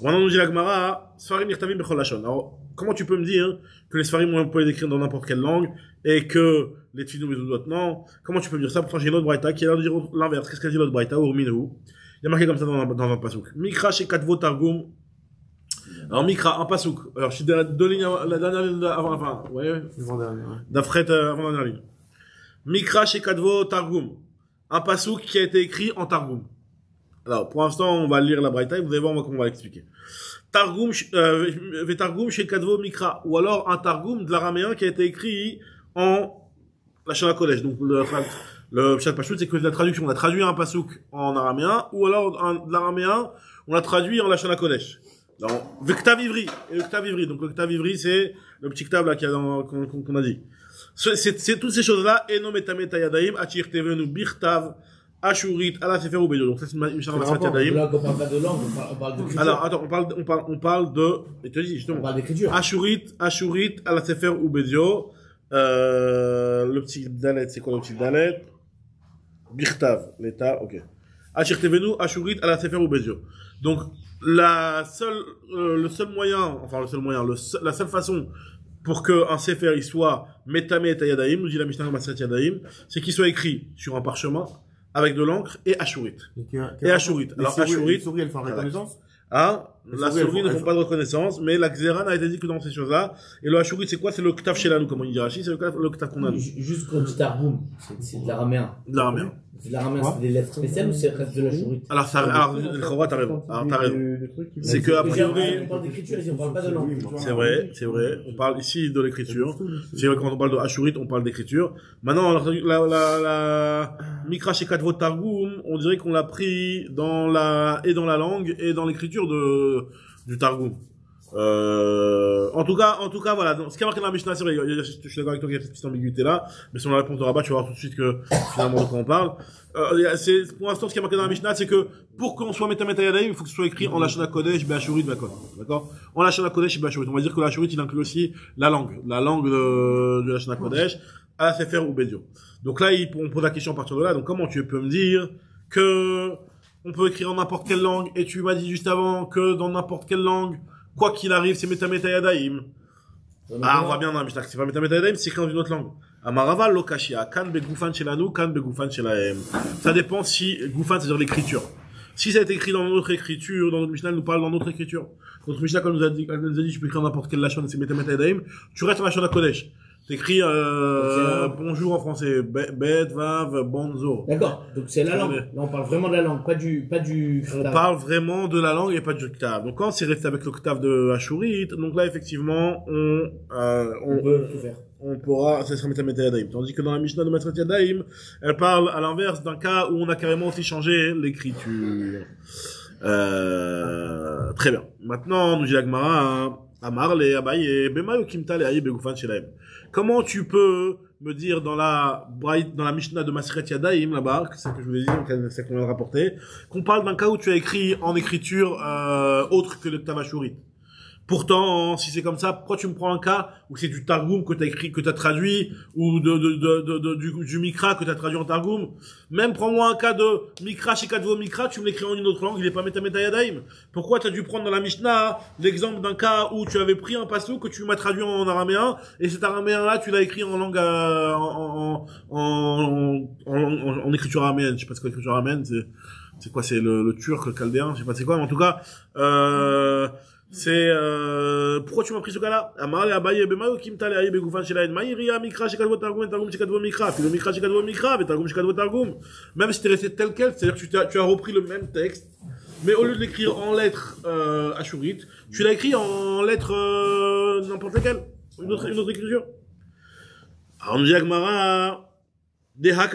C: Maintenant, nous dit la Gemara, sfarim irtavim bechol lashon. Alors, comment tu peux me dire que les sfarim on peut les écrire dans n'importe quelle langue, et que les tefilines ou les autres non? Comment tu peux me dire ça? Pourtant, j'ai une autre braïta qui a l'air de dire l'inverse. Qu'est-ce qu'elle dit l'autre braïta? Urminehu. Il y a marqué comme ça dans un pasouk. Mikra chez Katvo Targum. Alors, Mikra, un pasouk. Alors, je suis deux lignes, la dernière ligne avant, enfin, ouais. D'Afret, avant la dernière ligne. Mikra chez Kadvo Targum. Un pasouk qui a été écrit en Targum. Alors, pour l'instant, on va lire la braïta et vous allez voir comment on va l'expliquer. Targum, Targum chez Kadvo Mikra. Ou alors un Targum de l'araméen qui a été écrit en Lashon HaKodesh. Donc, le Pshat Pashut, c'est que la traduction. On a traduit un pasouk en araméen, ou alors de l'araméen, on l'a traduit en Lashon HaKodesh. Donc, Vektav Ivri. Et le Ktav Ivri. Donc, le Ktav Ivri, c'est le petit Ktav là qu'on a dit. C'est toutes ces choses-là, Eno Metame Tayadaim, Achir Tevenu Birtav, Ashurit, Ala Sefer Ubedio. Donc ça c'est une mission de Tayadaim.
B: Là, on parle pas de langue, on parle d'écriture.
C: Alors, attends, on parle de, et te dis, justement.
B: On parle d'écriture.
C: Ashurit, Ala Sefer Ubedio, le petit Dalet, c'est quoi le petit Dalet? Birtav, l'état, ok. Achir Tevenu, Ashurit, Ala Sefer Ubedio. Donc, le seul moyen, la seule façon pour que un sefer il soit metamé et tayadaim, nous dit la Mishnah Maseret Yadaim, c'est qu'il soit écrit sur un parchemin avec de l'encre et ashurit. Et ashurit. Alors ashurit,
F: les souris elles font reconnaissance.
C: Hein, la souris ne font pas de reconnaissance, mais la Xéra n'a été dit que dans ces choses-là. Et le ashurit, c'est quoi? C'est le Ktav Shelanu, comme on dit Rashi, c'est le Ktav qu'on a nous.
B: Juste quand on dit Targum, c'est de l'araméen.
C: De l'araméen.
B: C'est de l'araméen, c'est des lettres spéciales ou c'est reste de la chourite?
C: Alors, t'as raison. C'est que, a priori,
B: on parle d'écriture ici, on parle pas de langue.
C: c'est vrai. On parle ici de l'écriture. C'est vrai, quand on parle de Ashurit, on parle d'écriture. Maintenant, la Mikra chez Katvot Targum, on dirait qu'on l'a pris dans la langue et dans l'écriture du Targum. En tout cas, voilà. Donc, ce qui est marqué dans la Mishnah, c'est vrai, je suis d'accord avec toi qu'il y a cette petite ambiguïté-là, mais si on a la réponse de Rabat, tu vas voir tout de suite que, finalement, de quoi on parle. Pour l'instant, ce qui est marqué dans la Mishnah, c'est que, pour qu'on soit Metamé Tayadaim, il faut que ce soit écrit en Lashon HaKodesh, Be'ashurit, Vakon. D'accord? En Lashon HaKodesh, Be'ashurit. On va dire que l'ashurit, il inclut aussi la langue de Lashon HaKodesh, à Sefer ou Bedio. Donc là, on pose la question à partir de là. Donc, comment tu peux me dire que, on peut écrire en n'importe quelle langue, et tu m'as dit juste avant que dans n'importe quelle langue, quoi qu'il arrive, c'est Metamé Tayadaim. Ah, on voit bien dans la Mishnah que c'est pas Metamé Tayadaim, c'est écrit dans une autre langue. Amaraval Lokashia, Kan Begufan Shelanu, Kan Begufan Shelahem. Ça dépend si, Gufan, c'est-à-dire l'écriture. Si ça a été écrit dans notre écriture, dans notre Mishnah, elle nous parle dans notre écriture. Notre Mishnah, quand elle nous a dit, tu peux écrire n'importe quelle lachon, c'est Metamé Tayadaim, tu restes en lachon HaKodesh. T'écris, bonjour en français, bet, vav, bonzo.
B: D'accord. Donc c'est la langue. Là, on parle vraiment de la langue, pas du
C: On parle vraiment de la langue et pas du ktav. Donc quand c'est resté avec le ktav de Ashurit, donc là, effectivement, on
B: peut tout faire.
C: On pourra, ça sera Metamé Tayadaim. Tandis que dans la Mishnah de Maseret Yadaim, elle parle à l'inverse d'un cas où on a carrément aussi changé l'écriture. Très bien. Maintenant, nous dit la Gemara, Amar le Abaye, Bema Yukimta le Aye Begufan Shelaim. Comment tu peux me dire dans la Mishnah de Maseret Yadaim, là-bas, c'est ce que je voulais dire, c'est qu'on vient de rapporter, qu'on parle d'un cas où tu as écrit en écriture, autre que le Ktav Ashurit. Pourtant, si c'est comme ça, pourquoi tu me prends un cas où c'est du Targum que t'as écrit, que t'as traduit, ou du Mikra que t'as traduit en Targum? Même prends-moi un cas de Mikra chez Kadvo Mikra, tu me l'écris en une autre langue, il est pas Metamé Tayadaim. Pourquoi t'as dû prendre dans la Mishnah l'exemple d'un cas où tu avais pris un passage que tu m'as traduit en araméen, et cet araméen-là, tu l'as écrit en langue, en écriture araméenne. Je sais pas ce que l'écriture araméenne, c'est quoi, c'est le turc, le chaldéen, je sais pas c'est quoi, mais en tout cas, c'est pourquoi tu m'as pris ce cas-là? Amar Abaye bemayo kimta le'ayi begufan shelahen. Ma'iriya mikra shekadvo targum et targum shekadvo mikra. Puis le mikra shekadvo mikra et targum shekadvo targum. Même si t'es resté tel quel, c'est-à-dire que tu as repris le même texte, mais au lieu de l'écrire en lettres ashurites, tu l'as écrit en lettres n'importe lesquelles, une autre écriture. Alors on dit Agmara. Tu m'as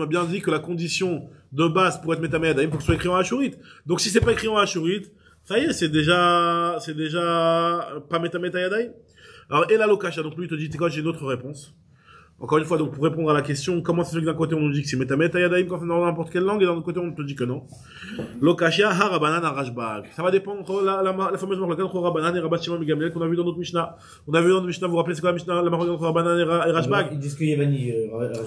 C: bien dit que la condition de base pour être métamé yadayim, pour que ce soit écrit en ashurite. Donc si c'est pas écrit en ashurite, ça y est, c'est déjà pas métamé yadayim. Alors, et la lokasha, donc lui, il te dit, t'es quoi, j'ai une autre réponse. Encore une fois, donc, pour répondre à la question, comment ça fait que d'un côté, on nous dit que c'est métamé yadayim quand on est dans n'importe quelle langue, et d'un autre côté, on te dit que non. Lokasha, harabanan arashbag. Ça va dépendre, la fameuse marque entre Rabanan et Rabbat Shimon ben Gamliel qu'on a vu dans notre Mishnah. On a vu dans notre Mishnah, vous vous rappelez, c'est quoi la Mishnah, la marque entre Rabanan et Rashbag?
B: Ils disent que Yévani,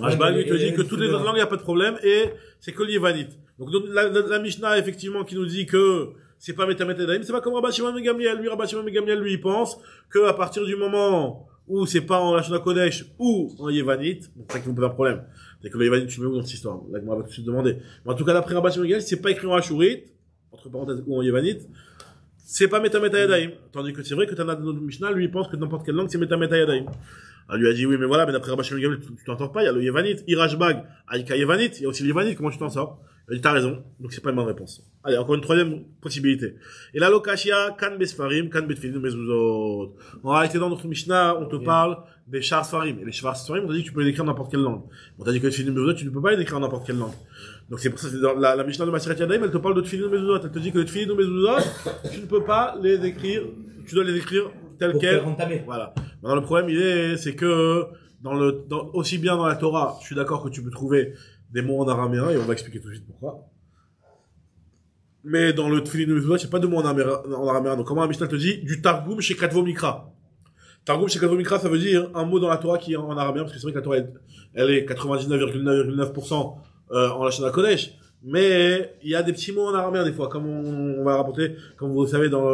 C: Rashbag, lui, te dit que toutes les autres langues, il n'y a pas de problème, et c'est que l'Yévanite. Donc, la Mishnah, effectivement, qui nous dit que c'est pas métamé yadayim, c'est pas comme Rabbat Shimon ben Gamliel. Lui, Rabbat Shimon ben Gamliel, lui, il pense que à partir du moment où c'est pas en Lashon HaKodesh ou en Yévanite, bon, c'est ça qui vous pose un problème. C'est que le Yévanite, tu mets où dans cette histoire? Là, on va tout de suite demander. Mais en tout cas, d'après Rabbat Shimon ben Gamliel, c'est pas écrit en Ashurite, entre parenthèses, ou en Yévanite, c'est pas métamé yadayim. Tandis que c'est vrai que Tana de notre Mishnah, lui, il pense que n'importe quelle langue, c'est métamé yadayim. Elle lui a dit, oui, mais voilà, mais d'après Rabbat Shimon ben Gamliel, tu t'en sors pas, il y a le Yévanite, Irashbag, Aïka Yévanite, il y a aussi le Yévanite, comment tu t'en sors? Il a dit, t'as raison, donc c'est pas une bonne réponse. Allez, encore une troisième possibilité. Et la lokashia, kan besfarim, kan betfilin mezuzot. En réalité, dans notre Mishnah, on te parle des chars sfarim. Et les chars sfarim, on t'a dit que tu peux les écrire en n'importe quelle langue. On t'a dit que betfilin mezuzot, tu ne peux pas les écrire en n'importe quelle langue. Donc c'est pour ça, la Mishnah de Maseret Yadayim, elle te parle de tefilin mezuzot. Elle te dit que les tefilin mezuzot, tu ne peux pas les écrire, tu dois les écrire tel quel. Voilà. Maintenant, le problème, c'est que aussi bien dans la Torah, je suis d'accord que tu peux trouver des mots en araméen, et on va expliquer tout de suite pourquoi. Mais dans le Tfilin de Mezuzot, il n'y a pas de mots en araméen. Donc comment la Mishnah te dit du Targum chez Katvo Mikra. Targum chez Katvo Mikra, ça veut dire un mot dans la Torah qui est en araméen, parce que c'est vrai que la Torah, elle est 99,9% en Lashon HaKodesh. Mais il y a des petits mots en araméen des fois, comme on va rapporter, comme vous le savez, dans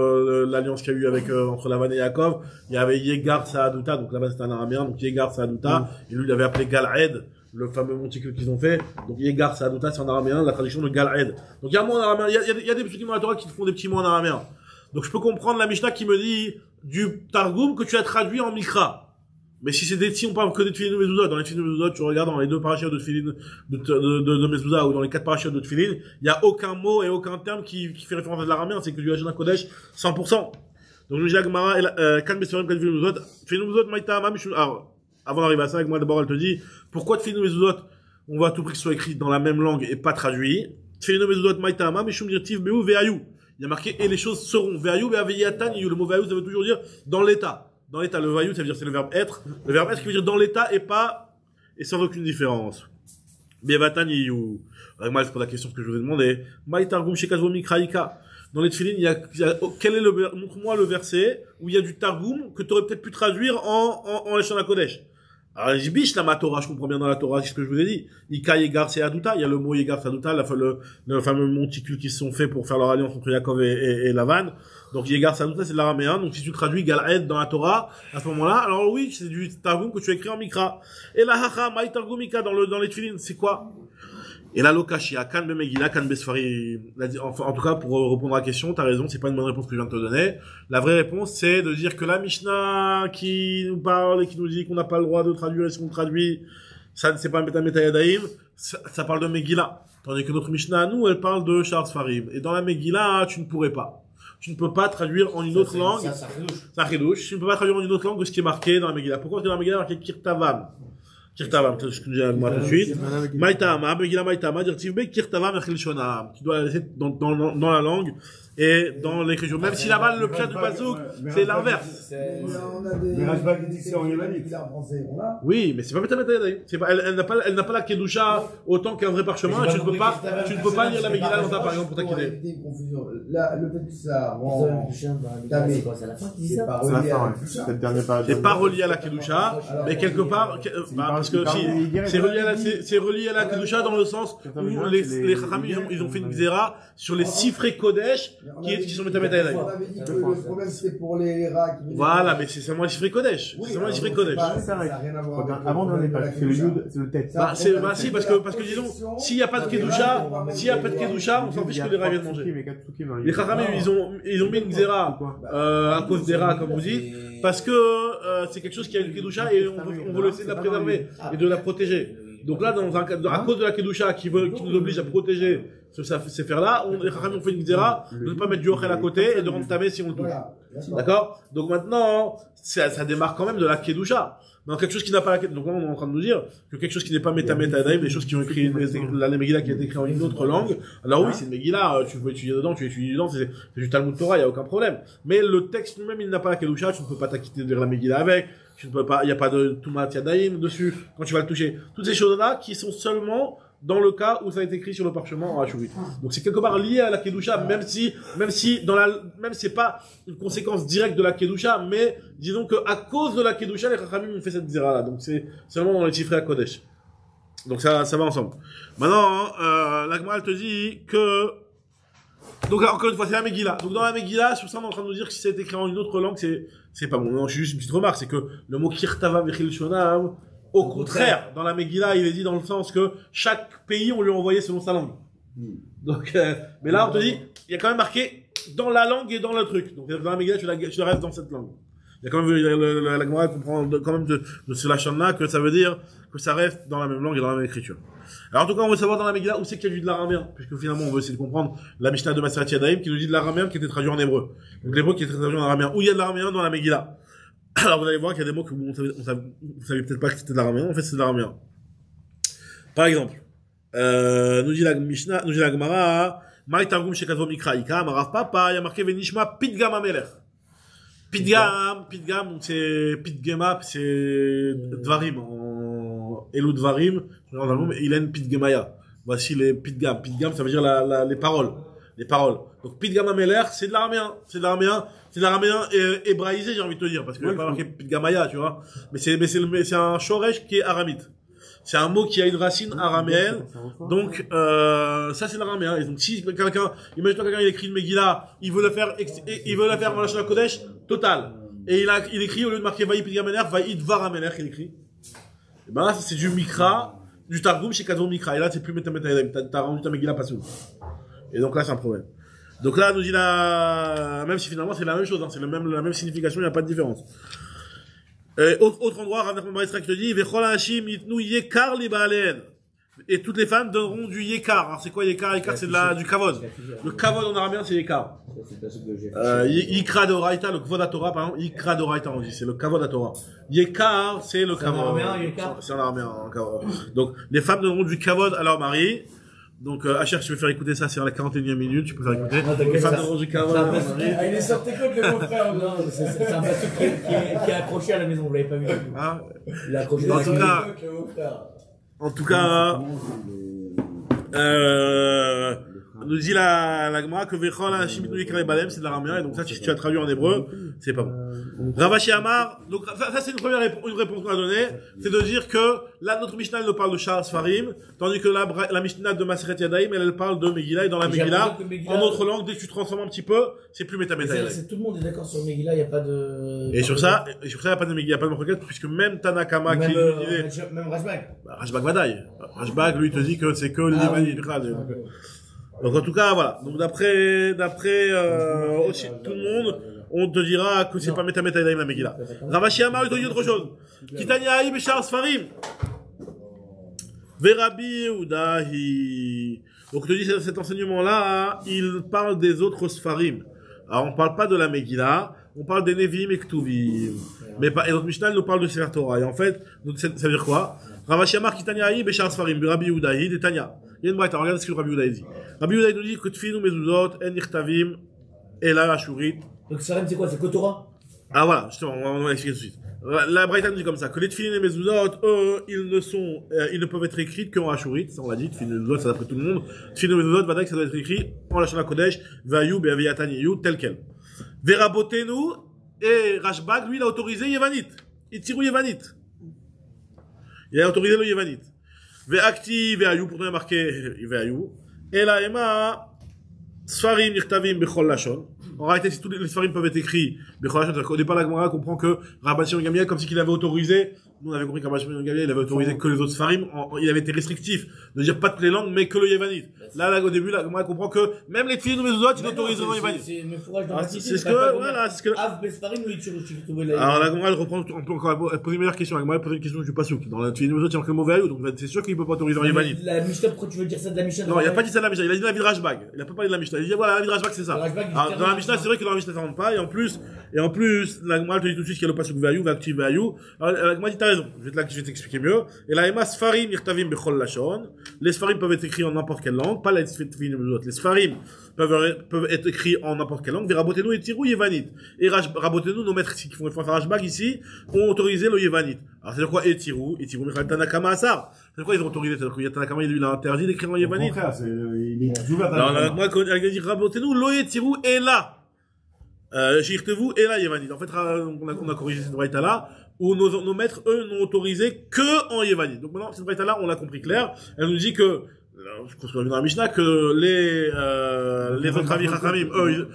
C: l'alliance qu'il y a eu avec entre Lavan et Yaakov, il y avait Yegar Saaduta, donc Lavan c'était un araméen, donc Yegar Saaduta, et lui il avait appelé Gal'ed, le fameux monticule qu'ils ont fait. Donc Yegar Saaduta, c'est en araméen, la traduction de Gal'ed. Donc il y a un mot en araméen, il y a des petits mots dans la Torah qui font des petits mots en araméen. Donc je peux comprendre la Mishnah qui me dit du Targum que tu as traduit en Mikra. Mais si on parle que des Tfilin de Mezuzot, dans les Tfilin de Mezuzot, tu regardes dans les 2 parachutes de Tfilin de Mezuzah ou dans les 4 parachutes de Tfilin, il y a aucun mot et aucun terme qui fait référence à de l'araméen, c'est que du Lashon HaKodesh 100%. Donc, nous disons Gemara, kan besfarim kan Tfilin de Mezuzot, Tfilin de Mezuzot maïtama mishum. Alors, avant d'arriver à ça, moi d'abord elle te dit, pourquoi Tfilin de Mezuzot, on va à tout prix que ce soit écrit dans la même langue et pas traduit. Tfilin de Mezuzot maïtama mishum dirtiv beu ve'ayu. Il y a marqué, et les choses seront. Ve'ayu ve'aveyatan, le mot ve'ayu, ça veut toujours dire dans l'état. Dans l'état, le vayu, ça veut dire c'est le verbe être. Le verbe être qui veut dire dans l'état et sans aucune différence. Bevatan yiyu. Avec moi, c'est pour la question que je vous ai demandé. Maïtargum shekazvo mikraïka. Dans les tefilin, quel est montre-moi le verset où il y a du targum que tu aurais peut-être pu traduire en Lashon HaKodesh. Alors, je dis, biche, la Torah, je comprends bien dans la Torah, c'est ce que je vous ai dit. Ika Yegar Seaduta, il y a le mot Yegar Seaduta, le fameux monticule qui se sont faits pour faire leur alliance entre Yaakov et Lavan. Donc, Yegar Seaduta, c'est de l'araméen. Donc, si tu traduis Gal'ed dans la Torah, à ce moment-là, alors oui, c'est du Targum que tu as écrit en Mikra. Et la Hacha, Maï Targumika dans les Tfilin, c'est quoi? Et la Lokashia, Kan Bemegila, Kan Besfari, en tout cas, pour répondre à la question, t'as raison, c'est pas une bonne réponse que je viens de te donner. La vraie réponse, c'est de dire que la Mishnah qui nous parle et qui nous dit qu'on n'a pas le droit de traduire et si on traduit, ça, c'est pas un métamé yadayim, ça parle de Megillah. Tandis que notre Mishnah, nous, elle parle de Shar Sfarim. Et dans la Megillah, tu ne pourrais pas. Tu ne peux pas traduire en une autre langue. Ça chidouche. Tu ne peux pas traduire en une autre langue que ce qui est marqué dans la Megillah. Pourquoi? Parce que dans la Megillah, il y a marqué Kirtavam. Kirtavam, c'est ce que j'ai moi tout de suite. Maïtama, Megillah Maïtama, dire Tivbe, Kirtavam, Echilshonam. Tu dois la laisser dans la langue et dans l'écriture. Même si là-bas, le plat du Pazouk, c'est l'inverse.
E: Mais Rashbag dit que c'est en Yévanite.
C: Oui, mais c'est pas Métamé Yadayim. Elle n'a pas la Kedusha autant qu'un vrai parchemin. Tu ne peux pas lire la Megillah dans ta, par exemple, pour t'inquiéter.
G: Le fait que ça rend.
B: C'est à la fin qu'ils disent ça.
F: C'est le dernier page.
C: C'est pas relié à la Kedusha, mais quelque part, parce que c'est relié à la Kedusha dans le sens où les Chachamim, ils ont fait une xéra sur les Sifrei Kodesh qui sont Metamet Ayadayim.
I: On avait dit que le problème c'était pour les rats.
C: Voilà, mais c'est seulement les Sifrei Kodesh. C'est seulement les Sifrei Kodesh.
I: Ça n'a rien à voir avec
F: Avant, on n'en est pas. C'est le Yud, c'est le tête.
C: Bah, si, parce que disons, s'il n'y a pas de Kedusha, on s'en fiche que les rats viennent manger. Les Chachamim, ils ont mis une xéra, à cause des rats, comme vous dites, parce que, c'est quelque chose qui a une Kedusha et on veut essayer de la préserver et de la protéger. Donc là, à cause de la Kedusha qui nous oblige à protéger ces fers-là, les Chachamim ont fait une xéra de ne pas mettre du ochel à côté et de rendre tamé si on le touche. D'accord? Donc maintenant, ça démarre quand même de la Kedusha. Dans quelque chose qui n'a pas la Kedusha. Donc là, on est en train de nous dire que quelque chose qui n'est pas Metamet Ayadayim, des choses qui ont écrit, la Megillah qui a été écrite en une autre langue. Alors oui, c'est une Megillah, tu peux étudier dedans, c'est du Talmud Torah, il n'y a aucun problème. Mais le texte lui-même, il n'a pas la Kedusha, tu ne peux pas t'acquitter de la Megillah avec, il n'y a pas de Tumat Yadayim dessus, quand tu vas le toucher. Toutes ces choses-là qui sont seulement dans le cas où ça a été écrit sur le parchemin en Ashurit. Donc c'est quelque part lié à la Kedusha, même si c'est pas une conséquence directe de la Kedusha, mais disons que à cause de la Kedusha, les Chachamim ont fait cette zéra là. Donc c'est seulement dans les Sifrei à Kodesh. Donc ça va ensemble. Maintenant, la Gemara elle te dit que donc là, encore une fois, c'est la Megillah. Donc dans la Megillah, sur ça, on est en train de nous dire que si c'est écrit en une autre langue, c'est pas bon. Non, je suis juste une petite remarque, c'est que le mot Kirtava Vechil Shonam, au contraire, dans la Megillah, il est dit dans le sens que chaque pays, on lui a envoyé selon sa langue. Donc, mais là, on te dit, il y a quand même marqué dans la langue et dans le truc. Donc, dans la Megillah, tu la restes dans cette langue. Il y a quand même, la Gemara comprend quand même de ce lachon-là que ça veut dire que ça reste dans la même langue et dans la même écriture. Alors, en tout cas, on veut savoir dans la Megillah où c'est qu'il y a du de l'araméen, puisque finalement, on veut essayer de comprendre la Mishnah de Maseret Yadayim qui nous dit de l'araméen qui était traduit en hébreu. Donc, l'hébreu qui était traduit en araméen. Où il y a de l'araméen dans la Megillah. Alors, vous allez voir qu'il y a des mots que vous savez peut-être pas que c'était de l'araméen. En fait, c'est de l'araméen. Par exemple, nous dit la Mishnah, nous dit la Gemara, Maï Targum Shekadvo Mikraïka, Marav Papa, il y a marqué Venishma Pidgam Amelech. Pidgam, donc c'est Pidgema, c'est Dvarim, en Elou Dvarim, Ilen Pidgemaya. Voici les Pidgam. Pidgam, ça veut dire les paroles. Les paroles. Donc Pidgam Amelech, c'est de l'araméen. C'est de l'araméen hébraïsé, j'ai envie de te dire, parce que il n'y a pas marqué Pidgamaya, tu vois. Mais c'est un shoresh qui est aramite. C'est un mot qui a une racine araméenne. Donc, ça, c'est l'araméen. Et donc, si imagine-toi quelqu'un, il écrit une Megillah, il veut le faire en Lashon Kodesh, total. Et il écrit, au lieu de marquer Vaï Pidgam Amelech, Vaï Dvar Amelech, il écrit. Et ben là, c'est du Mikra, du Targum chez Kadvo Mikra. Et là, c'est plus Metamet Ayadayim. T'as rendu ta Megillah pas souvent. Et donc là, c'est un problème. Donc là, nous dit même si finalement c'est la même chose, hein, c'est la même signification, il n'y a pas de différence. Autre endroit, Rav Nachman bar Yitzchak te dit, Vechol hashim yitnu yekar li baalen. Et toutes les femmes donneront du yekar. Alors c'est quoi yekar? Yekar, c'est du kavod. Le kavod en araméen, c'est yekar. Yikra de Oraita, le kvod à Torah, par exemple, Yikra de Oraita, on dit, c'est le kavod à Torah. Yekar, c'est le kavod. C'est en araméen, donc, les femmes donneront du kavod à leur mari. Donc, Asher, si tu veux faire écouter ça, c'est dans la 41e minute, tu peux faire écouter. Les femmes de Roger Kavod.
B: Il est sorti quoi que mon frère, c'est un bateau qui est accroché à la maison, vous l'avez pas vu.
C: Ah.
B: Il est accroché à la maison.
C: En tout cas, nous dit la Gemara que Vechol hashim yitnu yekar li baalen, c'est de l'araméen, et donc ça, si tu as traduit en hébreu, c'est pas bon. Rav Ashi Amar, donc ça c'est une réponse qu'on a donnée, c'est de dire que là notre Mishnah elle nous parle de Shar Sfarim, tandis que la Mishnah de Maseret Yadayim elle parle de Megillah, et dans la Megillah, en autre langue, dès que tu transformes un petit peu, c'est plus Metamet Ayadayim.
B: Tout le monde est d'accord sur Megillah, il n'y a pas de...
C: Et sur ça, il n'y a pas de Megillah, il n'y a pas de Machloket, puisque même Tanakama qui lui disait...
B: Même Rashbag.
C: Rashbag Vadaï. Rashbag lui te dit que c'est que l'Imani. Donc en tout cas, voilà. Donc d'après aussi tout le monde, on te dira que c'est pas Metamet Ayadayim la Megillah. Rav Ashi Amar, il te dit autre chose. Kitania Aïb et Shar Sfarim. Verabi Udahi. Donc je te dis cet enseignement-là, il parle des autres Sfarim. Alors on parle pas de la Megillah, on parle des Nevim et Ktuvim. Mais pas, et notre Mishnah nous parle de Sefer Torah. Et en fait, ça veut dire quoi? Rav Ashi Amar Kitania Aïb et Shar Sfarim. Verabi Udahi de Tanya. Il y a une braïta, regarde ce que Rabbi Udahi dit. Rabbi Udahi nous dit que Tfinu Mezuzot, En Nichtavim, Ela Ashurit.
B: Donc Sarim c'est quoi? C'est Kotora?
C: Ah voilà, justement, on va expliquer tout de suite. La braïta nous dit comme ça, que les Tfilin et Mezuzot, eux, ils ne peuvent être écrits qu'en Ashurit, ça on l'a dit, Tfilin et Mezuzot, ça d'après tout le monde. Tfilin et Mezuzot, Vadak, ça doit être écrit en Lashon HaKodesh, Vayou, Be'aviyatan Yeyu, tel quel. Verabotenu, et Rashbag, lui, il a autorisé Yevanit. Il tirou Yevanit. Il a autorisé le Yevanit. Ve'akti ve'ayu, pourtant il a marqué ve'ayu. Et la Ema, Sfarim Nirtavim Bechol Lashon. En réalité, si tous les Sfarim peuvent être écrits Bechol Lashon, au départ, la Gemara comprend que Rabban Shimon Gamliel, comme si qu'il avait autorisé, nous on avait compris que Rabban Shimon Gamliel, il avait autorisé que les autres Sfarim, il avait été restrictif, de dire pas toutes les langues, mais que le Yevanit. Là, au début, la Gemara comprend que même les filles de mes autres, ils autorisent le Yevanit. C'est ce que, voilà, c'est ce que. Alors, la Gemara, elle reprend encore, elle pose une meilleure question. La Gemara, elle pose une question du Passouk. Dans la fille de mes autres, il y a marqué le mot Ve'ayu, donc c'est sûr qu'il peut pas autoriser le Yevanit.
B: La Mishnah, pourquoi tu veux dire ça de la Mishnah?
C: Non, il a pas dit ça de la Mishnah, il a dit la vie de Rashbag. Il a pas parlé de la Mishnah. Il dit voilà, la vie de Rashbag, c'est ça. Alors, dans la Mishnah, c'est vrai que dans la Mishnah, ça rentre pas, et en plus, la Gemara te dit tout de suite qu'il y a le Passouk Ve'ayu, Ve'akti Ve'ayu. Alors, la Gemara dit t'as raison. Je vais t'expliquer mieux. Et la Ema, Sfarim Nirtavim Bechol Lashon. Les Sfarim peuvent être écrits en n'importe quelle langue, pas les autres. Les Sfarim peuvent être écrits en n'importe quelle langue. Rabotenu et Tirou Yevanit. Et Rabotenu, nos maîtres qui font faire Rashbag ici, ont autorisé le Yevanit. Alors, c'est quoi Tirou, Michal Tanakama Asar. C'est quoi ils ont autorisé? C'est-à-dire que Tanakama, lui, il a interdit d'écrire en Yevanit.
E: Il est ouvert.
C: Alors, moi, quand il dit Rabotenu, Lo Tirou est là. Shirtevu est là Yevanit. En fait, on a corrigé cette braïta là, où nos maîtres, eux, n'ont autorisé que en Yevanit. Donc maintenant, cette braïta là, on l'a compris clair. Elle nous dit que, je pense qu'on a vu dans la Mishnah, que les autres avis Chachamim, eux,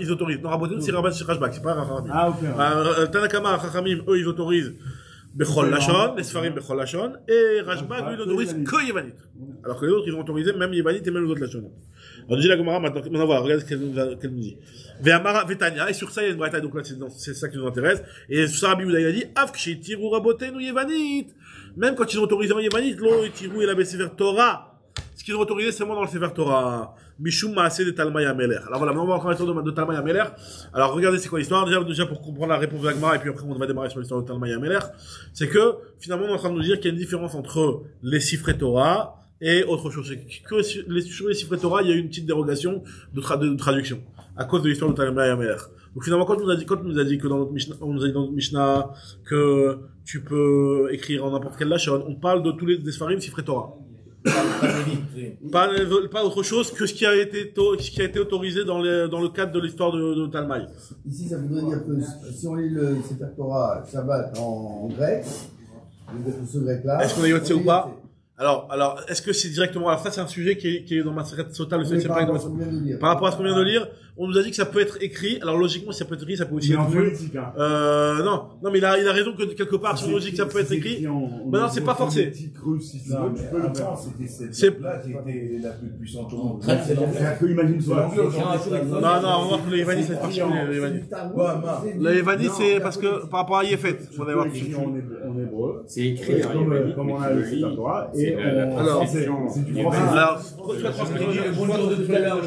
C: ils autorisent. Non, Rabotenu, c'est Rashbag, c'est pas Chachamim.
E: Ah, ok.
C: Tanakama, Chachamim, eux, ils autorisent Bechol Lashon, les Sfarim Bechol Lashon, et Rashbag, lui, il autorise que Yevanit. Alors que les autres, ils ont autorisé même Yevanit et même les autres Lashon. On dit la Gemara maintenant, voilà, regarde ce qu'elle nous dit. Ve'amara Vetania, et sur ça il y a une braïta, donc là c'est ça qui nous intéresse. Et sur ça Rabbi Yehuda il a dit, Afkshi tiru rabotenu Yevanit. Même quand ils ont autorisé en Yevanit, lo tiru et la Sefer Torah. Ce qu'ils ont autorisé seulement dans le Sefer Torah. Mishum Maaseh de Talmai Ameler. Alors voilà, maintenant on va encore l'histoire de Talmai Ameler. Alors regardez c'est quoi l'histoire. Déjà pour comprendre la réponse de la Gemara, et puis après on va démarrer sur l'histoire de Talmai Ameler. C'est que, finalement on est en train de nous dire qu'il y a une différence entre les Sifrei Torah et autre chose, c'est que sur les Sifrei Torah, il y a eu une petite dérogation de traduction, à cause de l'histoire de Talmai Ameler. Donc finalement, quand on nous a dit que dans notre Mishnah, que tu peux écrire en n'importe quel lashon, on parle de tous les Sfarim Sifrei Torah. Pas autre chose que ce qui a été autorisé dans le cadre de l'histoire de Talmai.
I: Ici, ça voudrait dire que si on lit le Sefer Torah Shabbat en grec, ce grec-là.
C: Est-ce qu'on a yoté ou pas? Alors, est-ce que c'est directement, alors ça, c'est un sujet qui est dans ma Sota, le fait, c'est pas par rapport à ce qu'on vient de lire, on nous a dit que ça peut être écrit, alors logiquement, si ça peut être écrit, ça peut aussi être vu. Non, mais il a raison que quelque part, sur logique, ça peut être écrit. Mais non, c'est pas forcé.
J: C'est là qui était la plus puissante au monde.
E: Imagine ça.
C: Non, on va voir que le Yevanit, c'est particulier, le Yevanit. Le Yevanit, c'est parce que, par rapport à Yefet, on va voir.
E: En hébreu.
H: C'est écrit en Yevanit.
E: Comme on a le Sefer Torah. Et
C: alors,
E: c'est du français.
C: Alors,
B: bonjour de tout à l'heure,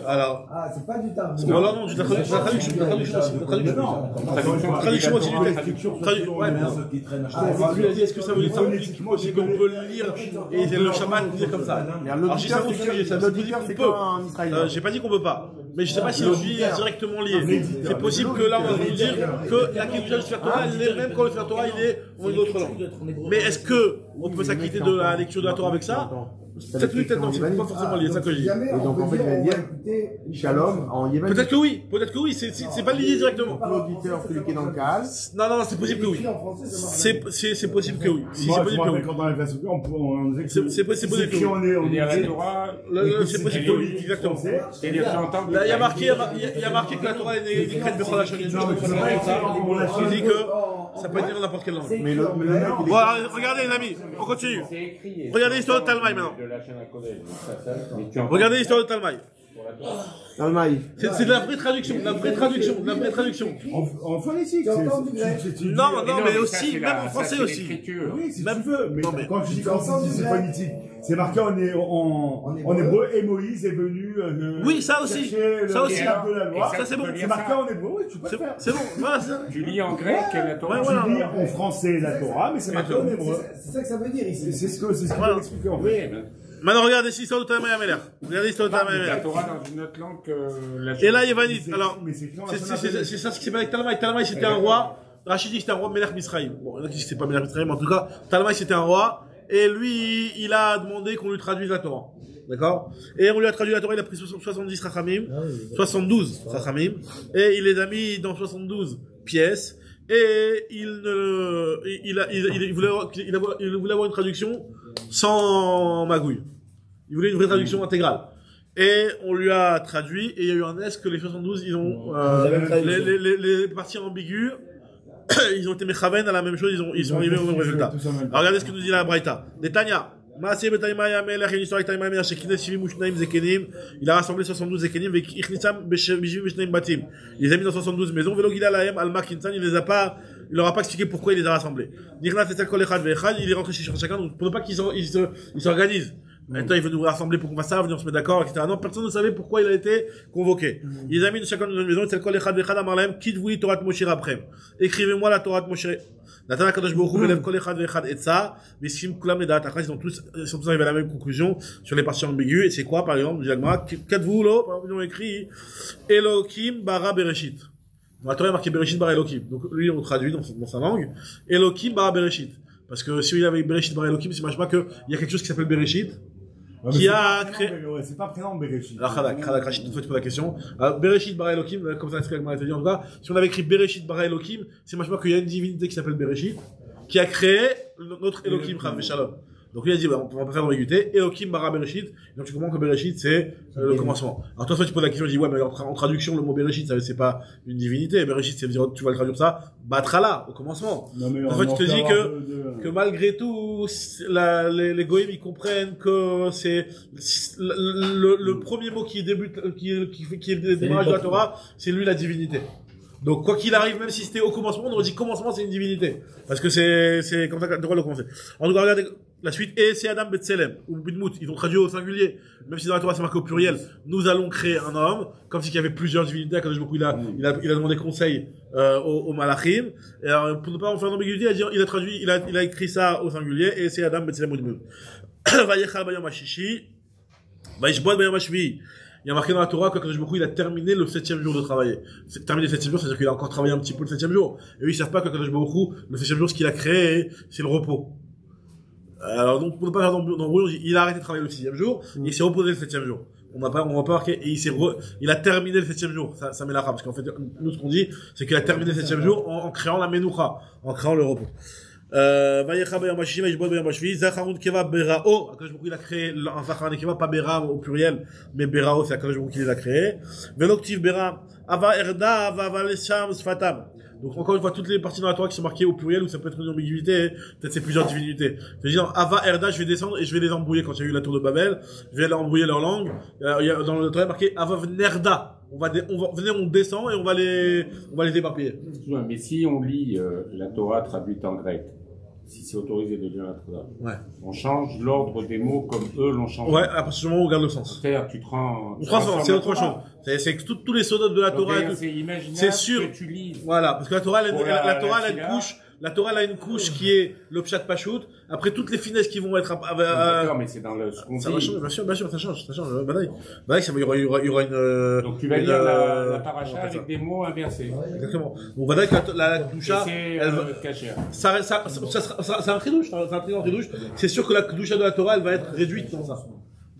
C: alors.
I: Ah, c'est pas du temps.
C: Non, non, du traduction aussi. Traduction aussi du texte. Ouais, mais est-ce que ça veut dire c'est qu'on peut le lire et le Shabbat dire comme ça? Alors, j'ai ça c'est qu'on peut. J'ai pas dit qu'on peut pas. Mais je sais pas si le vie est directement lié. C'est possible que là, on va nous dire que la Kedusha du Sefer Torah, elle est même quand le Sefer Torah, il est en une autre langue. Mais est-ce que on peut s'acquitter de la lecture de la Torah avec ça? Peut-être oui, peut-être non, c'est pas forcément lié, c'est ça que je dis.
I: Et donc, en fait, il va dire, Shalom, en Yevanit.
C: Peut-être que oui, c'est pas lié directement.
I: L'auditeur, celui qui est dans le case.
C: Non, c'est possible que oui. C'est possible que oui. Si c'est possible que oui.
E: Quand on a fait ça, on disait que
C: c'est possible que oui. C'est possible que oui, exactement. Il y a marqué que la Torah est écrite de la chaîne. Il dit que ça peut être dans n'importe quelle langue. Bon, regardez les amis, on continue. Regardez l'histoire de Talmai maintenant. Regardez l'histoire de Talmai. C'est de la vraie traduction,
E: En phonétique.
C: Non, mais aussi, même en français aussi.
E: Oui, si tu veux. Mais quand je dis c'est phonétique, c'est marqué en hébreu et Moïse est venu.
C: Oui, ça aussi. Ça aussi. Ça, c'est bon.
E: C'est marqué en hébreu, oui, tu peux le faire.
C: C'est bon, voilà.
H: Tu lis en grec la Torah.
E: Tu lis en français la Torah, mais c'est marqué en hébreu.
I: C'est ça que ça veut dire ici.
E: C'est ce que je vais expliquer en fait.
C: Maintenant, regardez l'histoire de Talmai Ameler. Regardez l'histoire de Talmai Ameler.
H: La Torah dans une autre langue que la
C: Et là, Yevanit. Alors, c'est ça ce qui s'est passé avec Talmai. Talmai, c'était un roi. Rachid dit que c'était un roi Melech Misraïm. Bon, il y en a qui disent que c'était pas Melech Misraïm, mais en tout cas, Talmai, c'était un roi. Et lui, il a demandé qu'on lui traduise la Torah. D'accord? Et on lui a traduit la Torah, il a pris 70 Chachamim, 72 Chachamim. Et il les a mis dans 72 pièces. et il voulait avoir une traduction sans magouille. Il voulait une vraie traduction intégrale. Et on lui a traduit, et il y a eu un est que les 72, ils ont, les parties ambiguës, ils ont été mechaven à la même chose, ils sont arrivés au même résultat. Alors regardez ce que nous dit la Braïta. Netanya. Il a rassemblé 72 zekenim, il les a mis dans 72 maisons, il leur a pas expliqué pourquoi il les a rassemblés. Il est rentré chez chacun, donc pour ne pas qu'ils s'organisent. Maintenant, il veut nous rassembler pour qu'on fasse ça, venir on se met d'accord, etc. Non, personne ne savait pourquoi il a été convoqué. Il les a mis chacun dans une maison, c'est le kol echad vechad amar lahem, kitvoui Torah Moshe Raprem. Écrivez-moi la Torah de Moshe. Nathan Kadosh Baruch Hu velev kol echad vechad etza, v'sim kulam ledat. Après, ils sont tous arrivés à la même conclusion sur les parties ambiguës. Et c'est quoi, par exemple, dit l'Agmara, Katvou lo, par exemple, ils ont écrit Elokim bara Bereshit. Dans la Torah, il y a marqué Bereshit bara Elokim. Donc, lui, on traduit dans sa langue. Elokim bara Bereshit. Parce que si il y avait Bereshit bara Elokim, c'est pas qu'il y a quelque chose qui s'appelle Bereshit. Qui a créé.
E: C'est pas prénom Bereshit.
C: Alors, Khadak, Rachid, une fois tu poses la question. Bereshit bara Elokim, comme ça, c'est ce que dit en tout cas. Si on avait écrit Bereshit bara Elokim, c'est moi qu'il y a une divinité qui s'appelle Bereshit, qui a créé notre Elokim, Chav Shalom. Donc lui a dit, on va pas faire d'ambiguïté. Elokim bara Bereshit. Donc tu comprends que Bereshit, c'est le commencement. Alors toi, tu poses la question, je dis, ouais, mais en traduction, le mot Bereshit, c'est pas une divinité. Bereshit, c'est dire, tu vas le traduire ça, Batrala, au commencement. En fait, tu te dis que malgré tout, les goïms, ils comprennent que c'est le premier mot qui débute, qui est le démarrage de la Torah, c'est lui la divinité. Donc, quoi qu'il arrive, même si c'était au commencement, on aurait dit commencement, c'est une divinité. Parce que c'est comme ça qu'on doit le commencer. En tout cas, regardez la suite. Et c'est Adam Betselem, ou Bidmout. Ils ont traduit au singulier. Même si dans la Torah c'est marqué au pluriel. Nous allons créer un homme. Comme s'il y avait plusieurs divinités. Quand il a demandé conseil, aux Malachim. Et alors, pour ne pas en faire d'ambiguïté, il a traduit, il a écrit ça au singulier. Et c'est Adam Betselem ou Bidmout. Vayechal bayom hashishi. Vayishboad bayom hashvi. Il y a marqué dans la Torah que Kadosh Baruch Hu, il a terminé le 7e jour de travailler. Terminé le 7e jour, c'est-à-dire qu'il a encore travaillé un petit peu le 7e jour. Et eux, ils savent pas que Kadosh Baruch Hu, le 7e jour, ce qu'il a créé, c'est le repos. Alors, donc, pour ne pas faire d'embrouille, il a arrêté de travailler le 6e jour, et il s'est reposé le 7e jour. On va pas marquer, et il a terminé le 7e jour. Ça met la rame, parce qu'en fait, nous, ce qu'on dit, c'est qu'il a terminé le 7e jour en créant la Menoucha, en créant le repos. Vayecha bayom hashishi vayishbod bayom hashvi zacharun keva berao. Akadosh Baruch Hu il a créé un zacharun keva, pas bera au pluriel, mais berao c'est Akadosh Baruch Hu qui les a créés. Veloktiv bera ava erda ava lesham sfatam. Donc encore une fois toutes les parties dans la Torah qui sont marquées au pluriel ou ça peut être une ambiguïté, peut-être c'est plusieurs divinités. C'est-à-dire ava erda, je vais descendre et je vais les embrouiller quand il y a eu la tour de Babel, je vais aller embrouiller leur langue. Il y a dans le Torah marqué ava vnerda. On descend et on va les éparpiller.
H: Mais si on lit la Torah traduite en grec, si c'est autorisé de lire la Torah,
C: ouais,
H: on change l'ordre des mots comme eux l'ont changé.
C: Ouais, à partir du moment où on garde le sens.
H: C'est-à-dire, tu transformes,
C: c'est autre chose. C'est que tous les sodotes de la Torah,
H: c'est
C: sûr
H: que tu lis.
C: Voilà, parce que la Torah, elle a une couche. La Torah, elle a une couche qui est le pshat pashut. Après, toutes les finesses qui vont être,
H: d'accord, mais c'est dans le, ce qu'on
C: ça
H: dit.
C: va changer, bien sûr, ça change. Badaï, il y aura une,
H: donc tu vas lire la paracha avec des mots inversés.
C: Exactement. Donc, Badaï, la Kedusha,
H: elle va cacher.
C: C'est un tridouche, c'est sûr que la Kedusha de la Torah, elle va être réduite dans ça.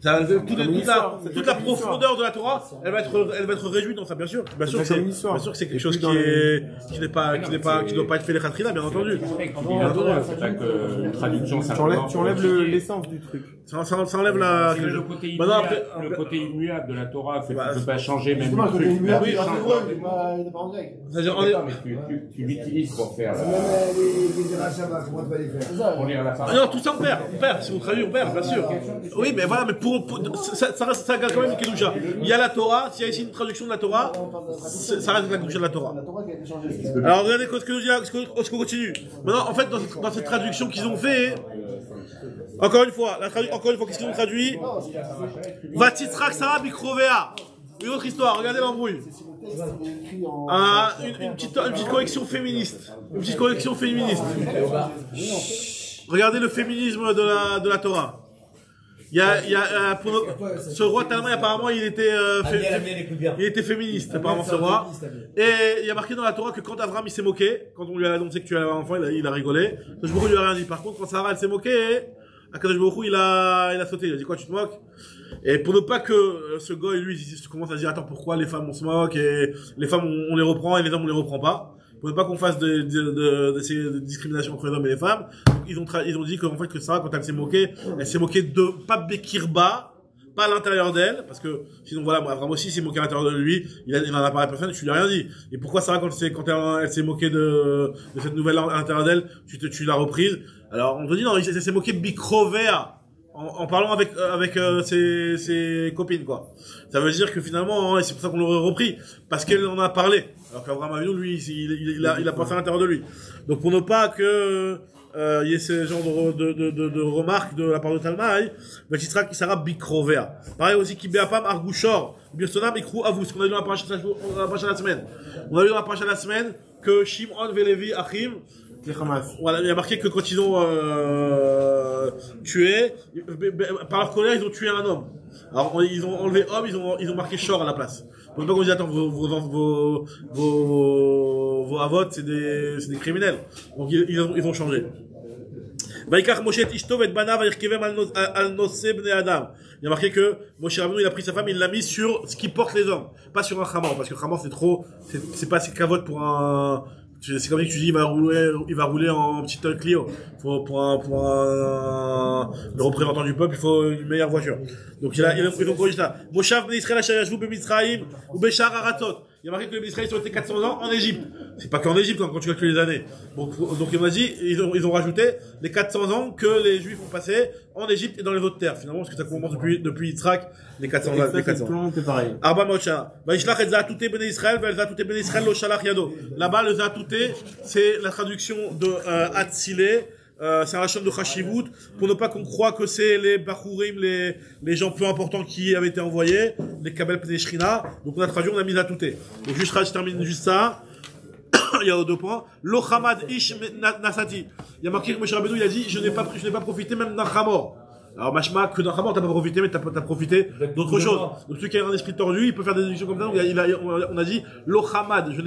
C: Toute la profondeur de la Torah, elle va être réduite dans ça, bien sûr. Bien sûr que c'est quelque chose qui doit pas être fait les khatrina, bien entendu.
H: C'est pas que une traduction, ça
F: tu enlèves l'essence du truc.
C: Ça enlève la,
H: le côté immuable de la Torah, tu peux pas changer même le truc.
I: Il n'est pas en grec.
H: C'est-à-dire, tu l'utilises pour faire
I: les rachats, comment tu vas les faire?
H: Pour lire la parole.
C: Non, tout ça on perd. Si on traduit, on perd, bien sûr. Oui, mais voilà, mais ça reste quand même une Kedusha. Il y a la Torah, s'il y a ici une traduction de la Torah, ça reste la Kedusha de la Torah. Alors regardez ce qu'on continue. Maintenant, en fait, dans cette traduction qu'ils ont fait, encore une fois, qu'est-ce qu'ils ont traduit? Vatitrak Sarah Bikrovea. Une autre histoire, regardez l'embrouille. Une petite correction féministe. Regardez le féminisme de la Torah. Ce roi Talmai, apparemment, il était féministe, apparemment, ce roi. Et il y a marqué dans la Torah que quand Avram, il s'est moqué, quand on lui a annoncé que tu avais un enfant, il a rigolé. Akadosh Baruch Hu lui a rien dit. Par contre, quand Sarah, elle s'est moquée, Akadosh Baruch Hu, il a sauté. Il a dit quoi, tu te moques? Et pour ne pas que ce gars, lui, il commence à dire, attends, pourquoi les femmes, on se moque, et les femmes, on les reprend, et les hommes, on les reprend pas. pour ne pas qu'on fasse de discrimination entre les hommes et les femmes. Donc, ils ont dit qu'en fait, que Sarah, quand elle s'est moquée de, pas Bekirba, pas à l'intérieur d'elle, parce que sinon voilà, moi Abraham aussi s'est moqué à l'intérieur de lui, il n'en a pas à personne, tu lui as rien dit. Et pourquoi Sarah, quand elle s'est moquée de cette nouvelle à l'intérieur d'elle, tu l'as reprise? Alors on te dit non, elle s'est moquée Bikrovea. En parlant avec ses copines, quoi. Ça veut dire que finalement, hein, c'est pour ça qu'on l'aurait repris, parce qu'elle en a parlé. Alors qu'Abraham Avinu, lui, il a pas fait à l'intérieur de lui. Donc pour ne pas que il y ait ce genre de remarques de la part de Talmaï, Vachitra qui sera Bikrovea. Pareil aussi qui Beapam Argushor, Birsonam Ikrou Avou, ce qu'on a vu dans la paracha de la semaine. On a vu dans la paracha de la semaine que Shimon Velevi Achim, voilà, il y a marqué que quand ils ont tué, par leur colère, ils ont tué un homme. Alors ils ont enlevé homme, ils ont marqué shor à la place. Pour ne pas qu'on dise attends, vos avots, c'est des criminels. Donc ils ont changé. Vaikach Moshe et Ishto et Banav Yerkevem al Nose Bnei Adam. Il y a marqué que Moshe Rabbeinu, il a pris sa femme, il l'a mis sur ce qui porte les hommes, pas sur un chamor, parce que chamor c'est pas assez cavote pour un. C'est comme si tu dis, il va rouler en petite Clio. Le représentant du peuple, il faut une meilleure voiture. Donc ils ont corrigé ça. Moshav ben Israël asher yashvu b'Mitzrayim ou b'Shar Aratot. Il y a marqué que les Israéliens sont restés 400 ans en Égypte. C'est pas qu'en Égypte quand tu calcules les années. Donc il m'a dit, ils ont rajouté les 400 ans que les Juifs ont passé en Égypte et dans les autres terres. Finalement, parce que ça commence depuis Yitzhak, les 400 ans. Les 400 ans.
F: C'est pareil.
C: Arba Mocha. Vaishlach et Zatouté ben Israël, Zatouté ben Israël lo shalach yado. Là-bas, le Zatouté, c'est la traduction de Hatzilé. C'est un racham de Chashivut, pour ne pas qu'on croie que c'est les Bachurim, les gens peu importants qui avaient été envoyés, les Kabel Pnei Shrina. Donc on a traduit, on a mis la touté. Donc je termine juste ça. Il y a deux points. Lo Hamad Ish Nasati. Il y a marqué que Moshe Rabbeinu, il a dit, je n'ai pas profité même d'un Chamor. Alors, machma, que d'un Chamor, t'as pas profité, mais t'as profité d'autre chose. Donc, celui qui a un esprit tordu, il peut faire des déductions comme ça. Donc, on a dit, lo Hamad, je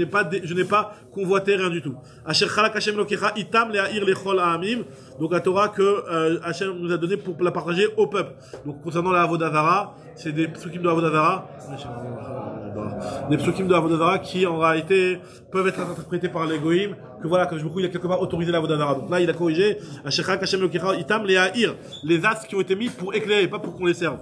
C: n'ai pas convoité rien du tout. Asher Chalak Hashem Lokecha Itam Le'ahir Lechol Ha'amim. Donc, la Torah que Hashem nous a donné pour la partager au peuple. Donc, concernant la Avodazara, c'est des psukim de Avodazara. Des psukim de Avodazara qui, en réalité, peuvent être interprétés par les goïms, que voilà, que il a quelque part autorisé la Avodazara. Donc là, il a corrigé, Itam, les Ha'ir, les astres qui ont été mis pour éclairer, pas pour qu'on les serve.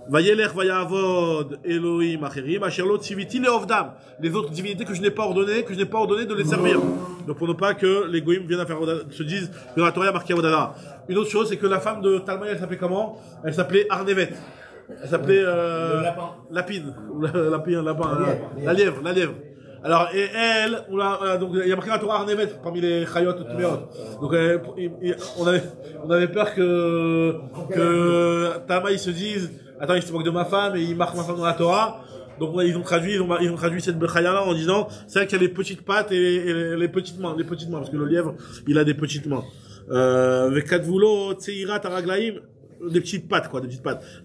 C: Vayelech, Vayavod, Elohim, Acherim, Asherlo, Tziviti, Leovdam. Les autres divinités que je n'ai pas ordonné de les servir. Donc pour ne pas que les goïms viennent à faire, se disent que la Torah a marqué Avodazara. Une autre chose, c'est que la femme de Talmaï, elle s'appelait comment? Elle s'appelait Arnevet. Elle s'appelait Lapine, la lièvre. Alors et elle, donc il y a marqué la Torah Arnevet parmi les Chayot Tmeot. Donc on avait peur que Talmaï se dise attends, il se moque de ma femme et il marque ma femme dans la Torah. Donc ils ont traduit cette Bechaya là en disant c'est vrai qu'il y a les petites pattes et les petites mains, parce que le lièvre il a des petites mains. Vekadvulo Tseirat Araglaim. Des petites pattes.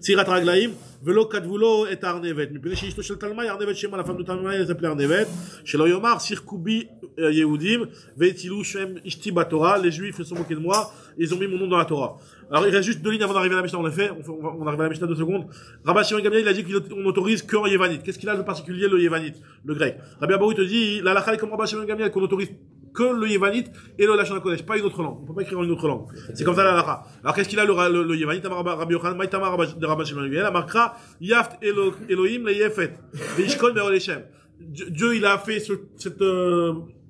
C: Tsirat Raglaim, Velo Kadvulo et Arnevet. Mais chez Ishto Shel Talmaï, Arnevet Shema, la femme de Talmaï, elle s'appelait Arnevet. Chez l'Oyomar, Sirkubi Yehudim, Veitilou Shem Ishti Batora, les Juifs se sont moqués de moi, ils ont mis mon nom dans la Torah. Alors il reste juste 2 lignes avant d'arriver à la Mishnah, on l'a fait, on arrive à la Mishnah 2 secondes. Rabbi Shimon Gamliel, il a dit qu'on autorise que en Yévanite. Qu'est-ce qu'il a de particulier le Yévanite, le grec? Rabbi Abaoui te dit, la halakha est comme Rabbi Shimon Gamliel, qu'on autorise que le Yévanite et le Lachon HaKodesh, pas une autre langue. On peut pas écrire en une autre langue. C'est comme ça la halakha. Alors qu'est-ce qu'il a le Yévanite? Rabbi Yochanan, Maïtama de Rabbi Shimon Gamliel, la marquera Yaft Elohim le Yefet, Veishkol Me'ol Hashem. Dieu, il a fait cette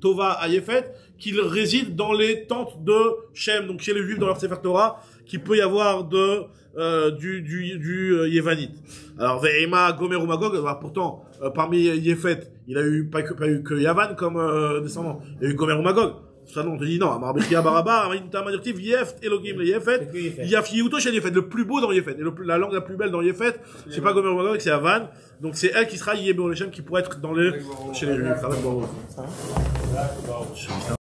C: Tova à Yefet, qu'il réside dans les tentes de Shem, donc chez les Juifs dans leur Sefer Torah, qu'il peut y avoir du Yévanite. Alors, Ve'ema, Gomer ou Magog, pourtant, parmi Yefet, il a eu pas que Yavan comme descendant. Il y a eu Gomer ou Magog. Ça, non, on te dit non. Amarbechia Baraba, Amadirtiv, Yeft, Elohim, le Yefet. Yaf Yeuto chez Yefet, le plus beau dans Yefet. Et la langue la plus belle dans Yefet, c'est pas Gomer ou Magog, c'est Yavan. Donc c'est elle qui sera Yébéolechem qui pourrait être chez les Juifs.